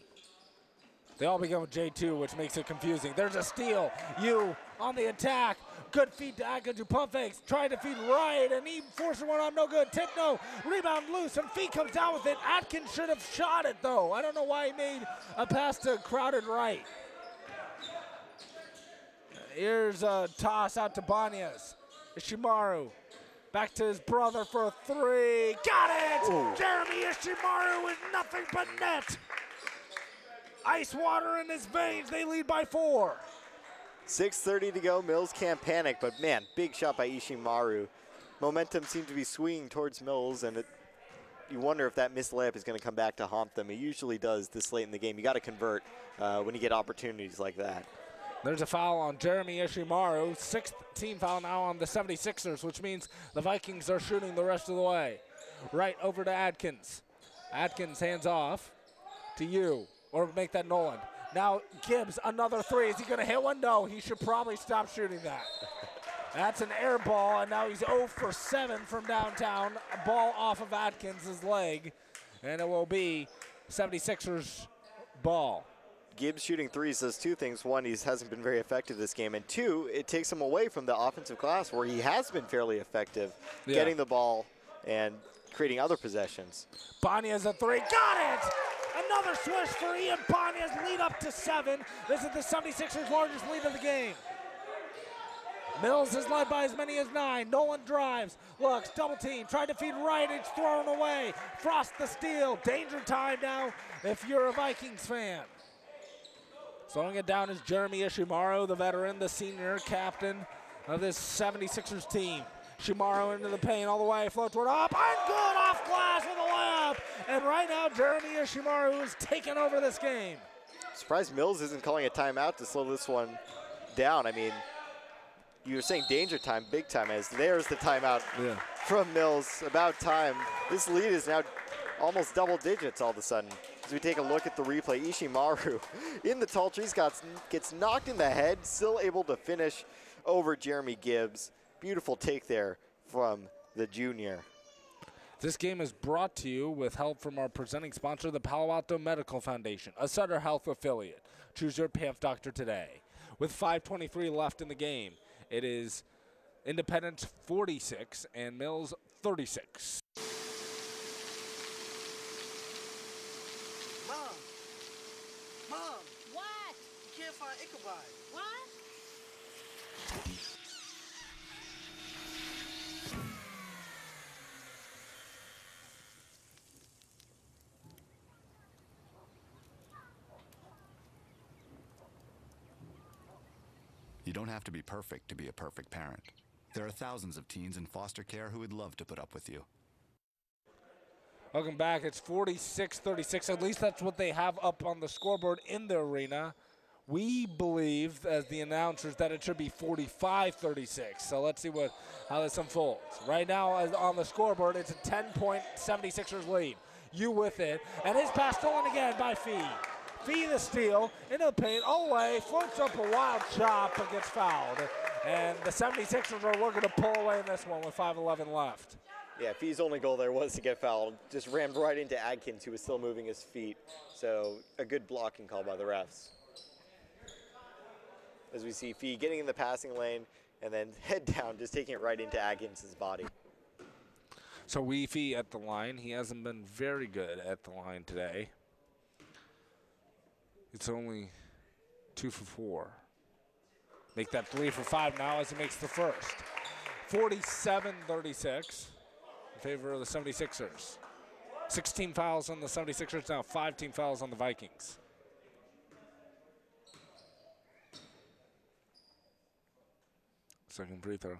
They all begin with J2, which makes it confusing. There's a steal. You on the attack. Good feed to Atkins, who pump fakes. Trying to feed right, and he forces one on, no good. Tickno, rebound loose, and Fee comes down with it. Atkins should have shot it, though. I don't know why he made a pass to crowded right. Here's a toss out to Banias. Ishimaru back to his brother for a 3. Got it! Ooh. Jeremy Ishimaru is nothing but net. Ice water in his veins. They lead by 4. 6:30 to go. Mills can't panic, but man, big shot by Ishimaru. Momentum seemed to be swinging towards Mills, and you wonder if that missed layup is going to come back to haunt them. It usually does this late in the game. You got to convert when you get opportunities like that. There's a foul on Jeremy Ishimaru. 6th team foul now on the 76ers, which means the Vikings are shooting the rest of the way. Right over to Atkins. Atkins hands off to you, or make that Nolan. Now Gibbs, another 3. Is he going to hit one? No, he should probably stop shooting that. That's an air ball, and now he's 0 for 7 from downtown. A ball off of Atkins' leg, and it will be 76ers ball. Gibbs shooting 3s does 2 things. 1, he hasn't been very effective this game, and 2, it takes him away from the offensive glass where he has been fairly effective, getting the ball and creating other possessions. Banias a 3, got it! Another swish for Ian Banias, lead up to 7. This is the 76ers' largest lead of the game. Mills is led by as many as 9. Nolan drives, looks, double team, tried to feed right, it's thrown away. Frost the steal, danger time now if you're a Vikings fan. Slowing it down is Jeremy Ishimaru, the veteran, the senior captain of this 76ers team. Shimaru into the paint all the way, float toward up, and good off glass with a layup. And right now, Jeremy Ishimaru is taking over this game. Surprised Mills isn't calling a timeout to slow this one down. I mean, you were saying danger time, big time, as there's the timeout from Mills. About time. This lead is now almost double digits all of a sudden. As we take a look at the replay, Ishimaru in the tall trees gets knocked in the head, still able to finish over Jeremy Gibbs. Beautiful take there from the junior. This game is brought to you with help from our presenting sponsor, the Palo Alto Medical Foundation, a Sutter Health affiliate. Choose your PAMF doctor today. With 5:23 left in the game, it is Independence 46 and Mills 36. Mom! What? You can't find Ichabod. What? You don't have to be perfect to be a perfect parent. There are thousands of teens in foster care who would love to put up with you. Welcome back. It's 46-36. At least that's what they have up on the scoreboard in the arena. We believe, as the announcers, that it should be 45-36. So let's see how this unfolds. Right now, on the scoreboard, it's a 10-point 76ers lead. You with it. And his pass stolen again by Fee. Fee the steal, into the paint, all the way, floats up a wild shot, but gets fouled. And the 76ers are looking to pull away in this one with 5:11 left. Yeah, Fee's only goal there was to get fouled. Just rammed right into Adkins, who was still moving his feet. So a good blocking call by the refs. As we see Fee getting in the passing lane and then head down, just taking it right into Adkins' body. So Fee at the line. He hasn't been very good at the line today. It's only 2 for 4. Make that 3 for 5 now as he makes the first. 47-36 in favor of the 76ers. 16 fouls on the 76ers now, 5 team fouls on the Vikings. Second free throw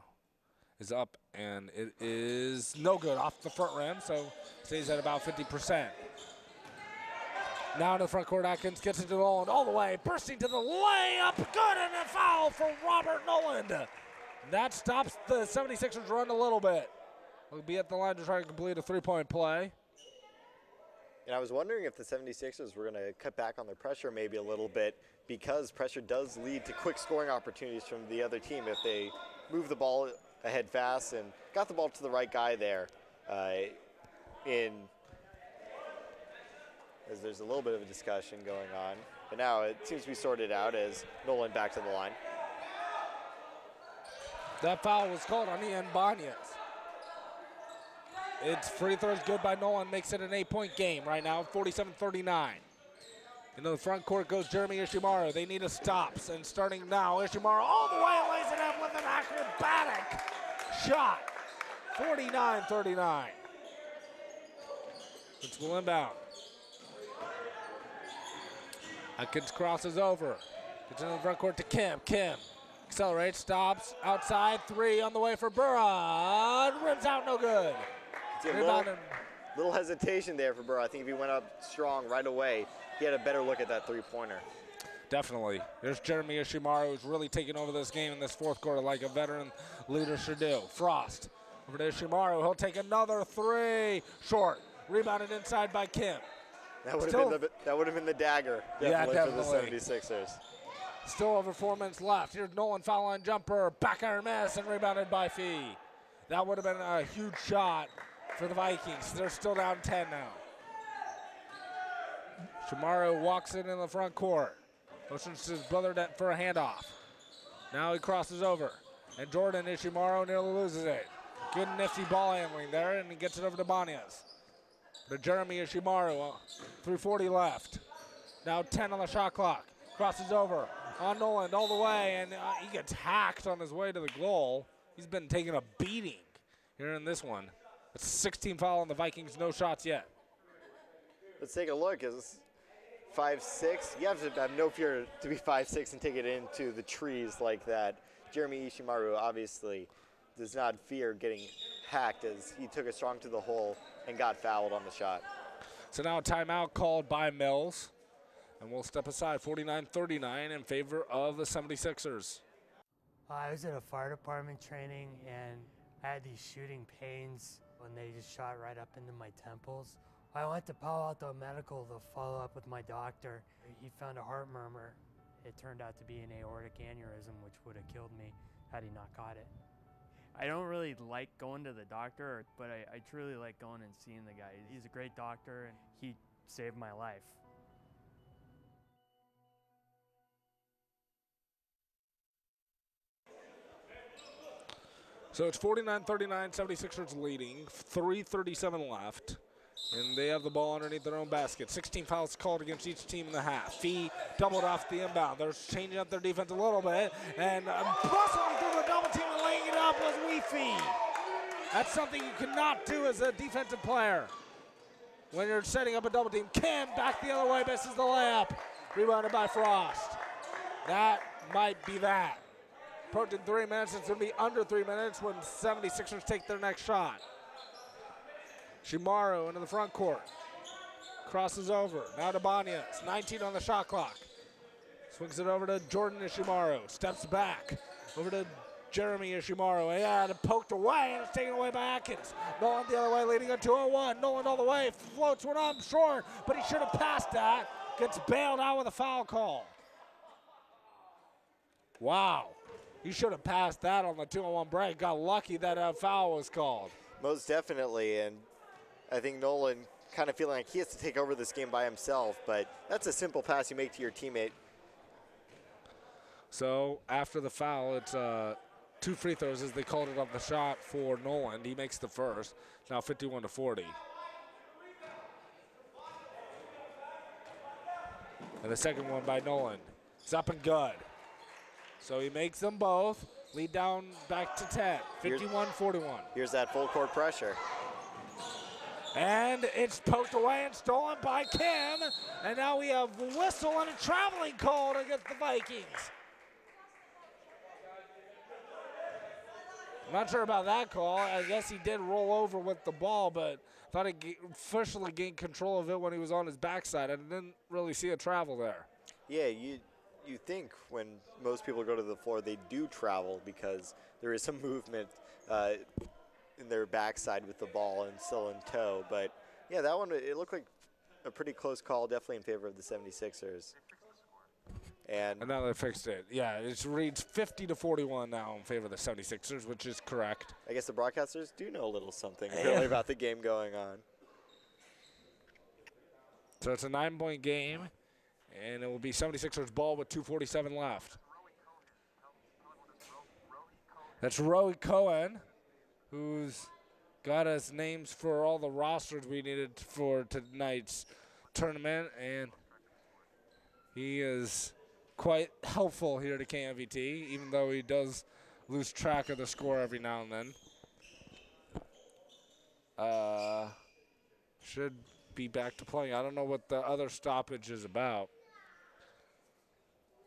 is up, and it is no good off the front rim, so stays at about 50%. Now to the front court, Atkins gets it to Noland all the way, bursting to the layup, good, and a foul for Robert Noland. That stops the 76ers run a little bit. We'll be at the line to try to complete a three-point play. And I was wondering if the 76ers were going to cut back on their pressure maybe a little bit, because pressure does lead to quick scoring opportunities from the other team if they move the ball ahead fast, and got the ball to the right guy there as there's a little bit of a discussion going on. But now it seems to be sorted out as Nolan back to the line. That foul was called on Ian Banyas. It's free throws good by Nolan, makes it an 8-point game right now, 47-39. Into the front court goes Jeremy Ishimaru. They need a stops, and starting now, Ishimaru all the way lays it up with an acrobatic shot. 49-39. It's will inbound. Atkins crosses over. Gets into the front court to Kim. Kim accelerates, stops, outside, 3 on the way for Burrah. Rims out, no good. Little hesitation there for Burrah. I think if he went up strong right away, he had a better look at that three-pointer. Definitely. There's Jeremy Ishimaru, who's really taking over this game in this fourth quarter like a veteran leader should do. Frost over to Ishimaru. He'll take another 3. Short. Rebounded inside by Kim. That would have been the dagger, definitely. For the 76ers. Still over 4 minutes left. Here's Nolan foul line jumper. Back iron miss and rebounded by Fee. That would have been a huge shot for the Vikings. They're still down 10 now. Shimaru walks it in the front court. Motions to his brother for a handoff. Now he crosses over. And Jordan Ishimaru nearly loses it. Good nifty ball handling there, and he gets it over to Banyas. To Jeremy Ishimaru, 3:40 left. Now 10 on the shot clock. Crosses over on Noland all the way, and he gets hacked on his way to the goal. He's been taking a beating here in this one. It's 16 foul on the Vikings, no shots yet. Let's take a look. It's 5'6". You have to have no fear to be 5'6" and take it into the trees like that. Jeremy Ishimaru obviously does not fear getting hacked as he took a strong to the hole and got fouled on the shot. So now a timeout called by Mills, and we'll step aside 49-39 in favor of the 76ers. I was at a fire department training, and I had these shooting pains when they just shot right up into my temples. I went to Palo Alto Medical to follow up with my doctor. He found a heart murmur. It turned out to be an aortic aneurysm, which would have killed me had he not caught it. I don't really like going to the doctor, but I truly like going and seeing the guy. He's a great doctor, and he saved my life. So it's 49-39, 76ers leading, 3:37 left, and they have the ball underneath their own basket. 16 fouls called against each team in the half. Fee doubled off the inbound. They're changing up their defense a little bit, and bustling through the double team and laying it up was Fee. That's something you cannot do as a defensive player when you're setting up a double team. Kim back the other way, misses the layup. Rebounded by Frost. That might be that. Approaching 3 minutes, it's going to be under 3 minutes when 76ers take their next shot. Shimaru into the front court. Crosses over, now to Banyas, 19 on the shot clock. Swings it over to Jordan Ishimaru, steps back, over to Jeremy Ishimaru. And poked away, and it's taken away by Atkins. Nolan the other way, leading a 2-on-1. Nolan all the way, floats one up short, but he should have passed that. Gets bailed out with a foul call. Wow. He should have passed that on the 2-on-1 break. Got lucky that a foul was called. Most definitely, and I think Nolan kind of feeling like he has to take over this game by himself, but that's a simple pass you make to your teammate. So after the foul, it's 2 free throws as they called it off the shot for Nolan. He makes the first. Now 51-40. And the second one by Nolan. It's up and good. So he makes them both. Lead down back to 10. 51-41. Here's that full court pressure. And it's poked away and stolen by Kim. And now we have a whistle and a traveling call against the Vikings. I'm not sure about that call. I guess he did roll over with the ball, but thought he officially gained control of it when he was on his backside. I didn't really see a travel there. Yeah, you think when most people go to the floor, they do travel because there is some movement in their backside with the ball and still in tow. But, yeah, that one, it looked like a pretty close call, definitely in favor of the 76ers. And now they fixed it. Yeah, it reads 50-41 now in favor of the 76ers, which is correct. I guess the broadcasters do know a little something really about the game going on. So it's a 9-point game, and it will be 76ers ball with 2:47 left. That's Rowie Cohen, who's got us names for all the rosters we needed for tonight's tournament, and he is quite helpful here to KMVT, even though he does lose track of the score every now and then. Should be back to playing. I don't know what the other stoppage is about.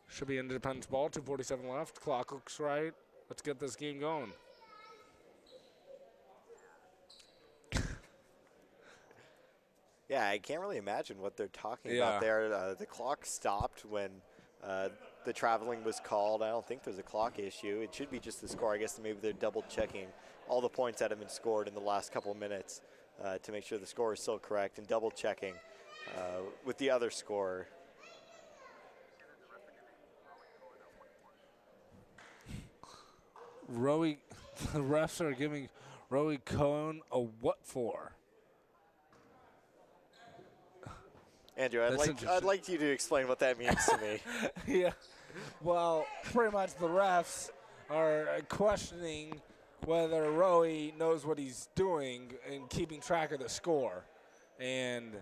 Should be Independence ball, 2:47 left. Clock looks right. Let's get this game going. Yeah, I can't really imagine what they're talking about there. The clock stopped when the traveling was called. I don't think there's a clock issue. It should be just the score. I guess maybe they're double-checking all the points that have been scored in the last couple of minutes to make sure the score is still correct and double-checking with the other scorer. The refs are giving Rowie Cohen a what for? Andrew, I'd like you to explain what that means to me. Yeah, well, pretty much the refs are questioning whether Rowie knows what he's doing and keeping track of the score. And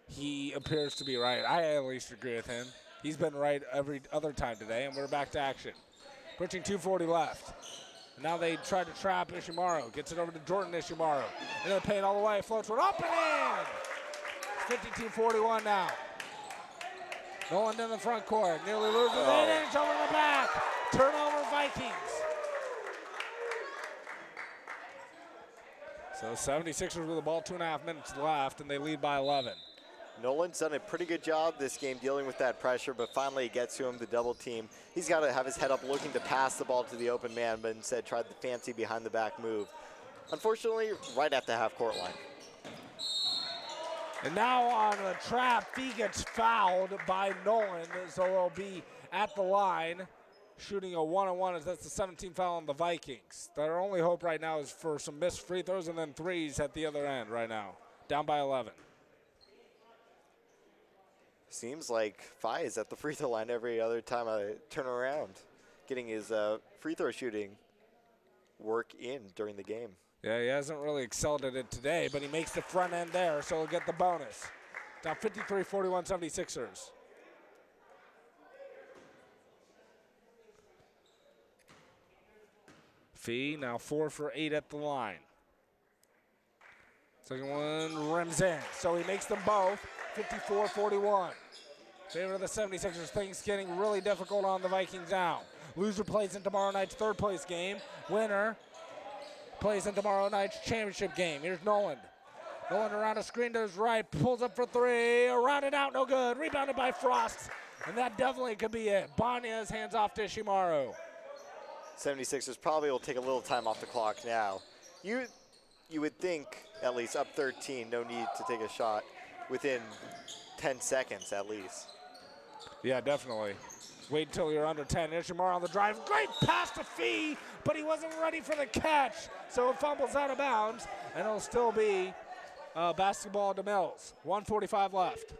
he appears to be right. I at least agree with him. He's been right every other time today, and we're back to action. Approaching 2:40 left. Now they try to trap Ishimaru. Gets it over to Jordan Ishimaru. And they're paying all the way. Floats one up and in. 52-41 now. Nolan in the front court. Nearly loses it. Over the back. Turnover Vikings. So 76ers with the ball, 2.5 minutes left, and they lead by 11. Nolan's done a pretty good job this game dealing with that pressure, but finally it gets to him, the double team. He's got to have his head up looking to pass the ball to the open man, but instead tried the fancy behind the back move. Unfortunately, right at the half-court line. And now on the trap, Fee gets fouled by Nolan, so he'll be at the line shooting a 1-on-1 as that's the 17th foul on the Vikings. Their only hope right now is for some missed free throws and then threes at the other end right now. Down by 11. Seems like Fi is at the free throw line every other time I turn around, getting his free throw shooting work in during the game. Yeah, he hasn't really excelled at it today, but he makes the front end there, so he'll get the bonus. Down 53-41 76ers. Fee now 4 for 8 at the line. Second one rims in, so he makes them both. 54-41. Favor of the 76ers. Things getting really difficult on the Vikings now. Loser plays in tomorrow night's third place game. Winner plays in tomorrow night's championship game. Here's Nolan. Nolan around a screen to his right, pulls up for three, around and out, no good. Rebounded by Frost, and that definitely could be it. Banyas hands off to Ishimaru. 76ers probably will take a little time off the clock now. You would think at least up 13, no need to take a shot within 10 seconds at least. Yeah, definitely. Wait until you're under 10. Ishimaru on the drive. Great pass to Fee, but he wasn't ready for the catch, so it fumbles out of bounds, and it'll still be basketball to Mills. 1:45 left.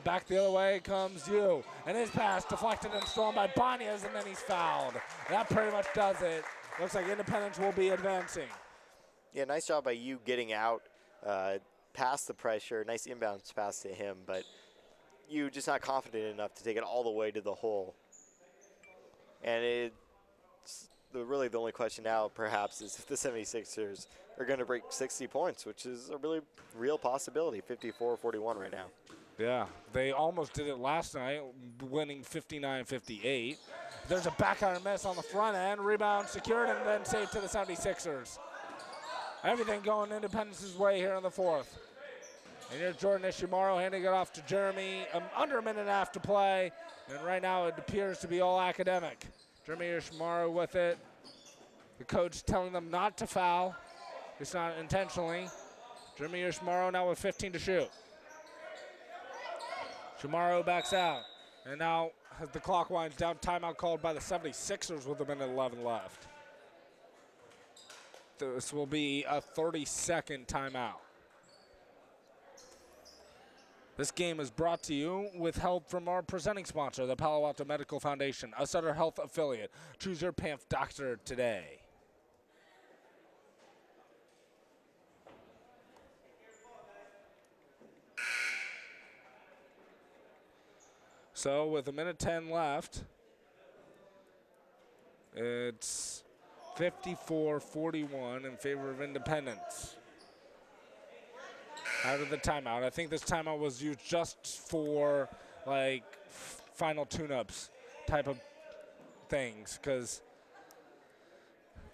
Back the other way comes Yu, and his pass deflected and stolen by Banyas, and then he's fouled. That pretty much does it. Looks like Independence will be advancing. Yeah, nice job by you getting out past the pressure. Nice inbounds pass to him, but you just not confident enough to take it all the way to the hole. And it's really the only question now, perhaps, is if the 76ers are going to break 60 points, which is a really real possibility. 54-41 right now. Yeah, they almost did it last night, winning 59-58. There's a back iron miss on the front end. Rebound secured and then saved to the 76ers. Everything going Independence's way here in the fourth. And here's Jordan Ishimaru handing it off to Jeremy. Under a minute and a half to play. And right now it appears to be all academic. Jeremy Ishimaru with it. The coach telling them not to foul. It's not intentionally. Jeremy Ishimaru now with 15 to shoot. Ishimaru backs out. And now as the clock winds down, timeout called by the 76ers with a minute 11 left. This will be a 30-second timeout. This game is brought to you with help from our presenting sponsor, the Palo Alto Medical Foundation, a Sutter Health affiliate. Choose your PAMF doctor today. So with a minute 10 left, it's 54-41 in favor of Independence. Out of the timeout. I think this timeout was used just for like final tune-ups type of things, because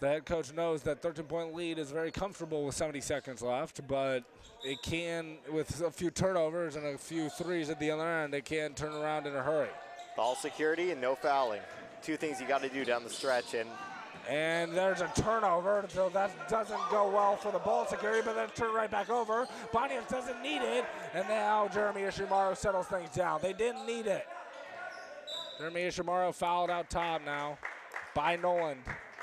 the head coach knows that 13-point lead is very comfortable with 70 seconds left, but it can, with a few turnovers and a few threes at the other end, it can turn around in a hurry. Ball security and no fouling. Two things you got to do down the stretch. And there's a turnover, so that doesn't go well for the ball security, but then turn right back over. Banyas doesn't need it, and now Jeremy Ishimaru settles things down. They didn't need it. Jeremy Ishimaru fouled out top now by Nolan.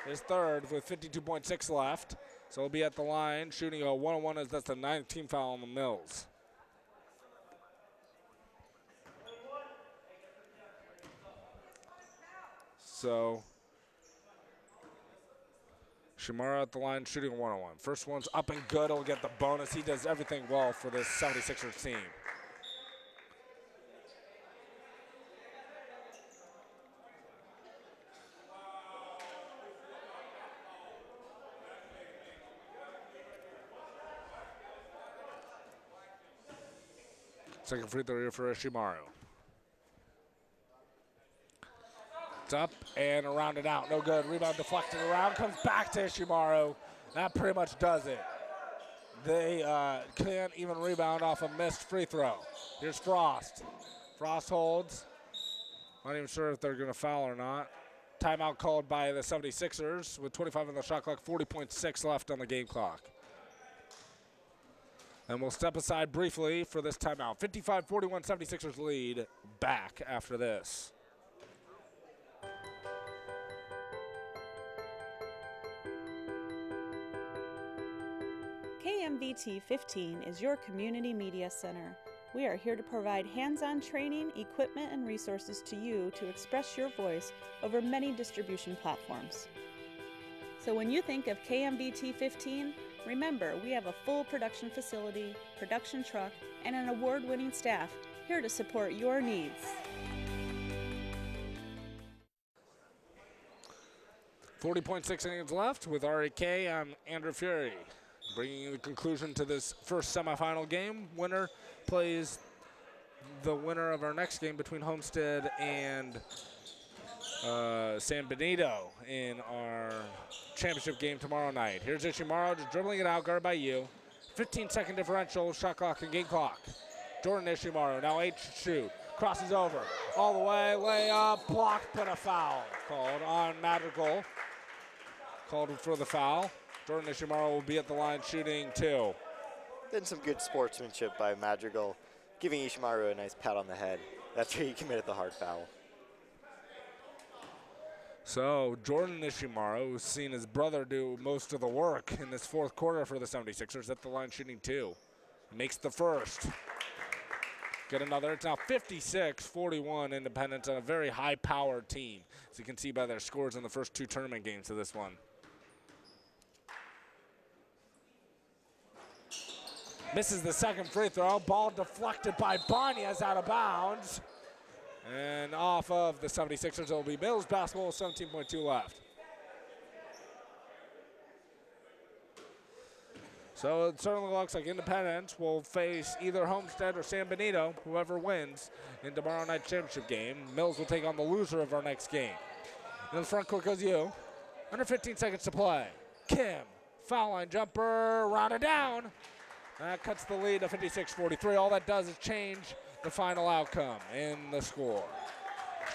His third with 52.6 left. So he'll be at the line shooting a 1-on-1 as that's the 19th foul on the Mills. So Ishimaru at the line shooting a 1-on-1. First one's up and good. He'll get the bonus. He does everything well for this 76ers team. Second free throw here for Ishimaru. It's up and around and out. No good. Rebound deflected around. Comes back to Ishimaru. That pretty much does it. They can't even rebound off a missed free throw. Here's Frost. Frost holds. Not even sure if they're going to foul or not. Timeout called by the 76ers with 25 on the shot clock, 40.6 left on the game clock. And we'll step aside briefly for this timeout. 55-41 76ers lead. Back after this. KMVT15 is your community media center. We are here to provide hands-on training, equipment, and resources to you to express your voice over many distribution platforms. So when you think of KMVT15, remember we have a full production facility, production truck, and an award-winning staff here to support your needs. 40.6 seconds left with REK. I'm Andrew Fury. Bringing you the conclusion to this first semifinal game. Winner plays the winner of our next game between Homestead and San Benito in our championship game tomorrow night. Here's Ishimaru just dribbling it out, guarded by you. 15-second differential, shot clock and game clock. Jordan Ishimaru, now 8 to shoot. Crosses over, all the way, layup, blocked, but a foul. Called on Madrigal. Called for the foul. Jordan Ishimaru will be at the line shooting 2. Then some good sportsmanship by Madrigal, giving Ishimaru a nice pat on the head. That's where he committed the hard foul. So Jordan Ishimaru, who's seen his brother do most of the work in this fourth quarter for the 76ers, at the line shooting 2. Makes the first. Get another. It's now 56-41 Independence on a very high-powered team, as you can see by their scores in the first 2 tournament games of this one. Misses the second free throw. Ball deflected by Banyas out of bounds. And off of the 76ers, it will be Mills basketball, 17.2 left. So it certainly looks like Independence will face either Homestead or San Benito, whoever wins, in tomorrow night's championship game. Mills will take on the loser of our next game. In the front court goes you. Under 15 seconds to play. Kim, foul line jumper, rounded down. That cuts the lead to 56-43. All that does is change the final outcome in the score.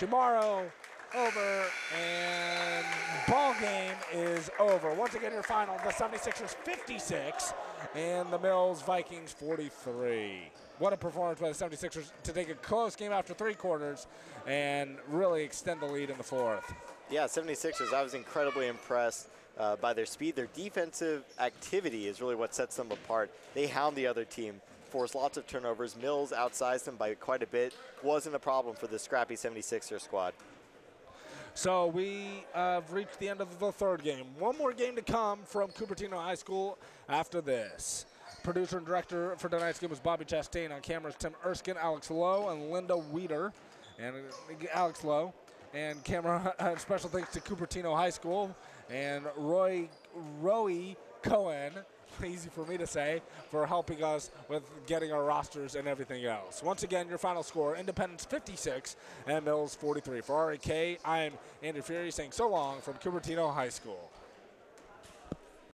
Tomorrow over, and ball game is over. Once again, your final, the 76ers 56 and the Mills Vikings 43. What a performance by the 76ers to take a close game after 3 quarters and really extend the lead in the fourth. Yeah, 76ers, I was incredibly impressed by their speed. Their defensive activity is really what sets them apart. They hound the other team, force lots of turnovers. Mills outsized them by quite a bit. Wasn't a problem for the scrappy 76er squad. So we have reached the end of the third game. One more game to come from Cupertino High School after this. Producer and director for tonight's game was Bobby Chastain. On cameras, Tim Erskine, Alex Lowe, and Linda Weeder. And Alex Lowe. And camera special thanks to Cupertino High School and Roy Cohen, easy for me to say, for helping us with getting our rosters and everything else. Once again, your final score, Independence 56 and Mills 43. For REK, I'm Andrew Fury saying so long from Cupertino High School.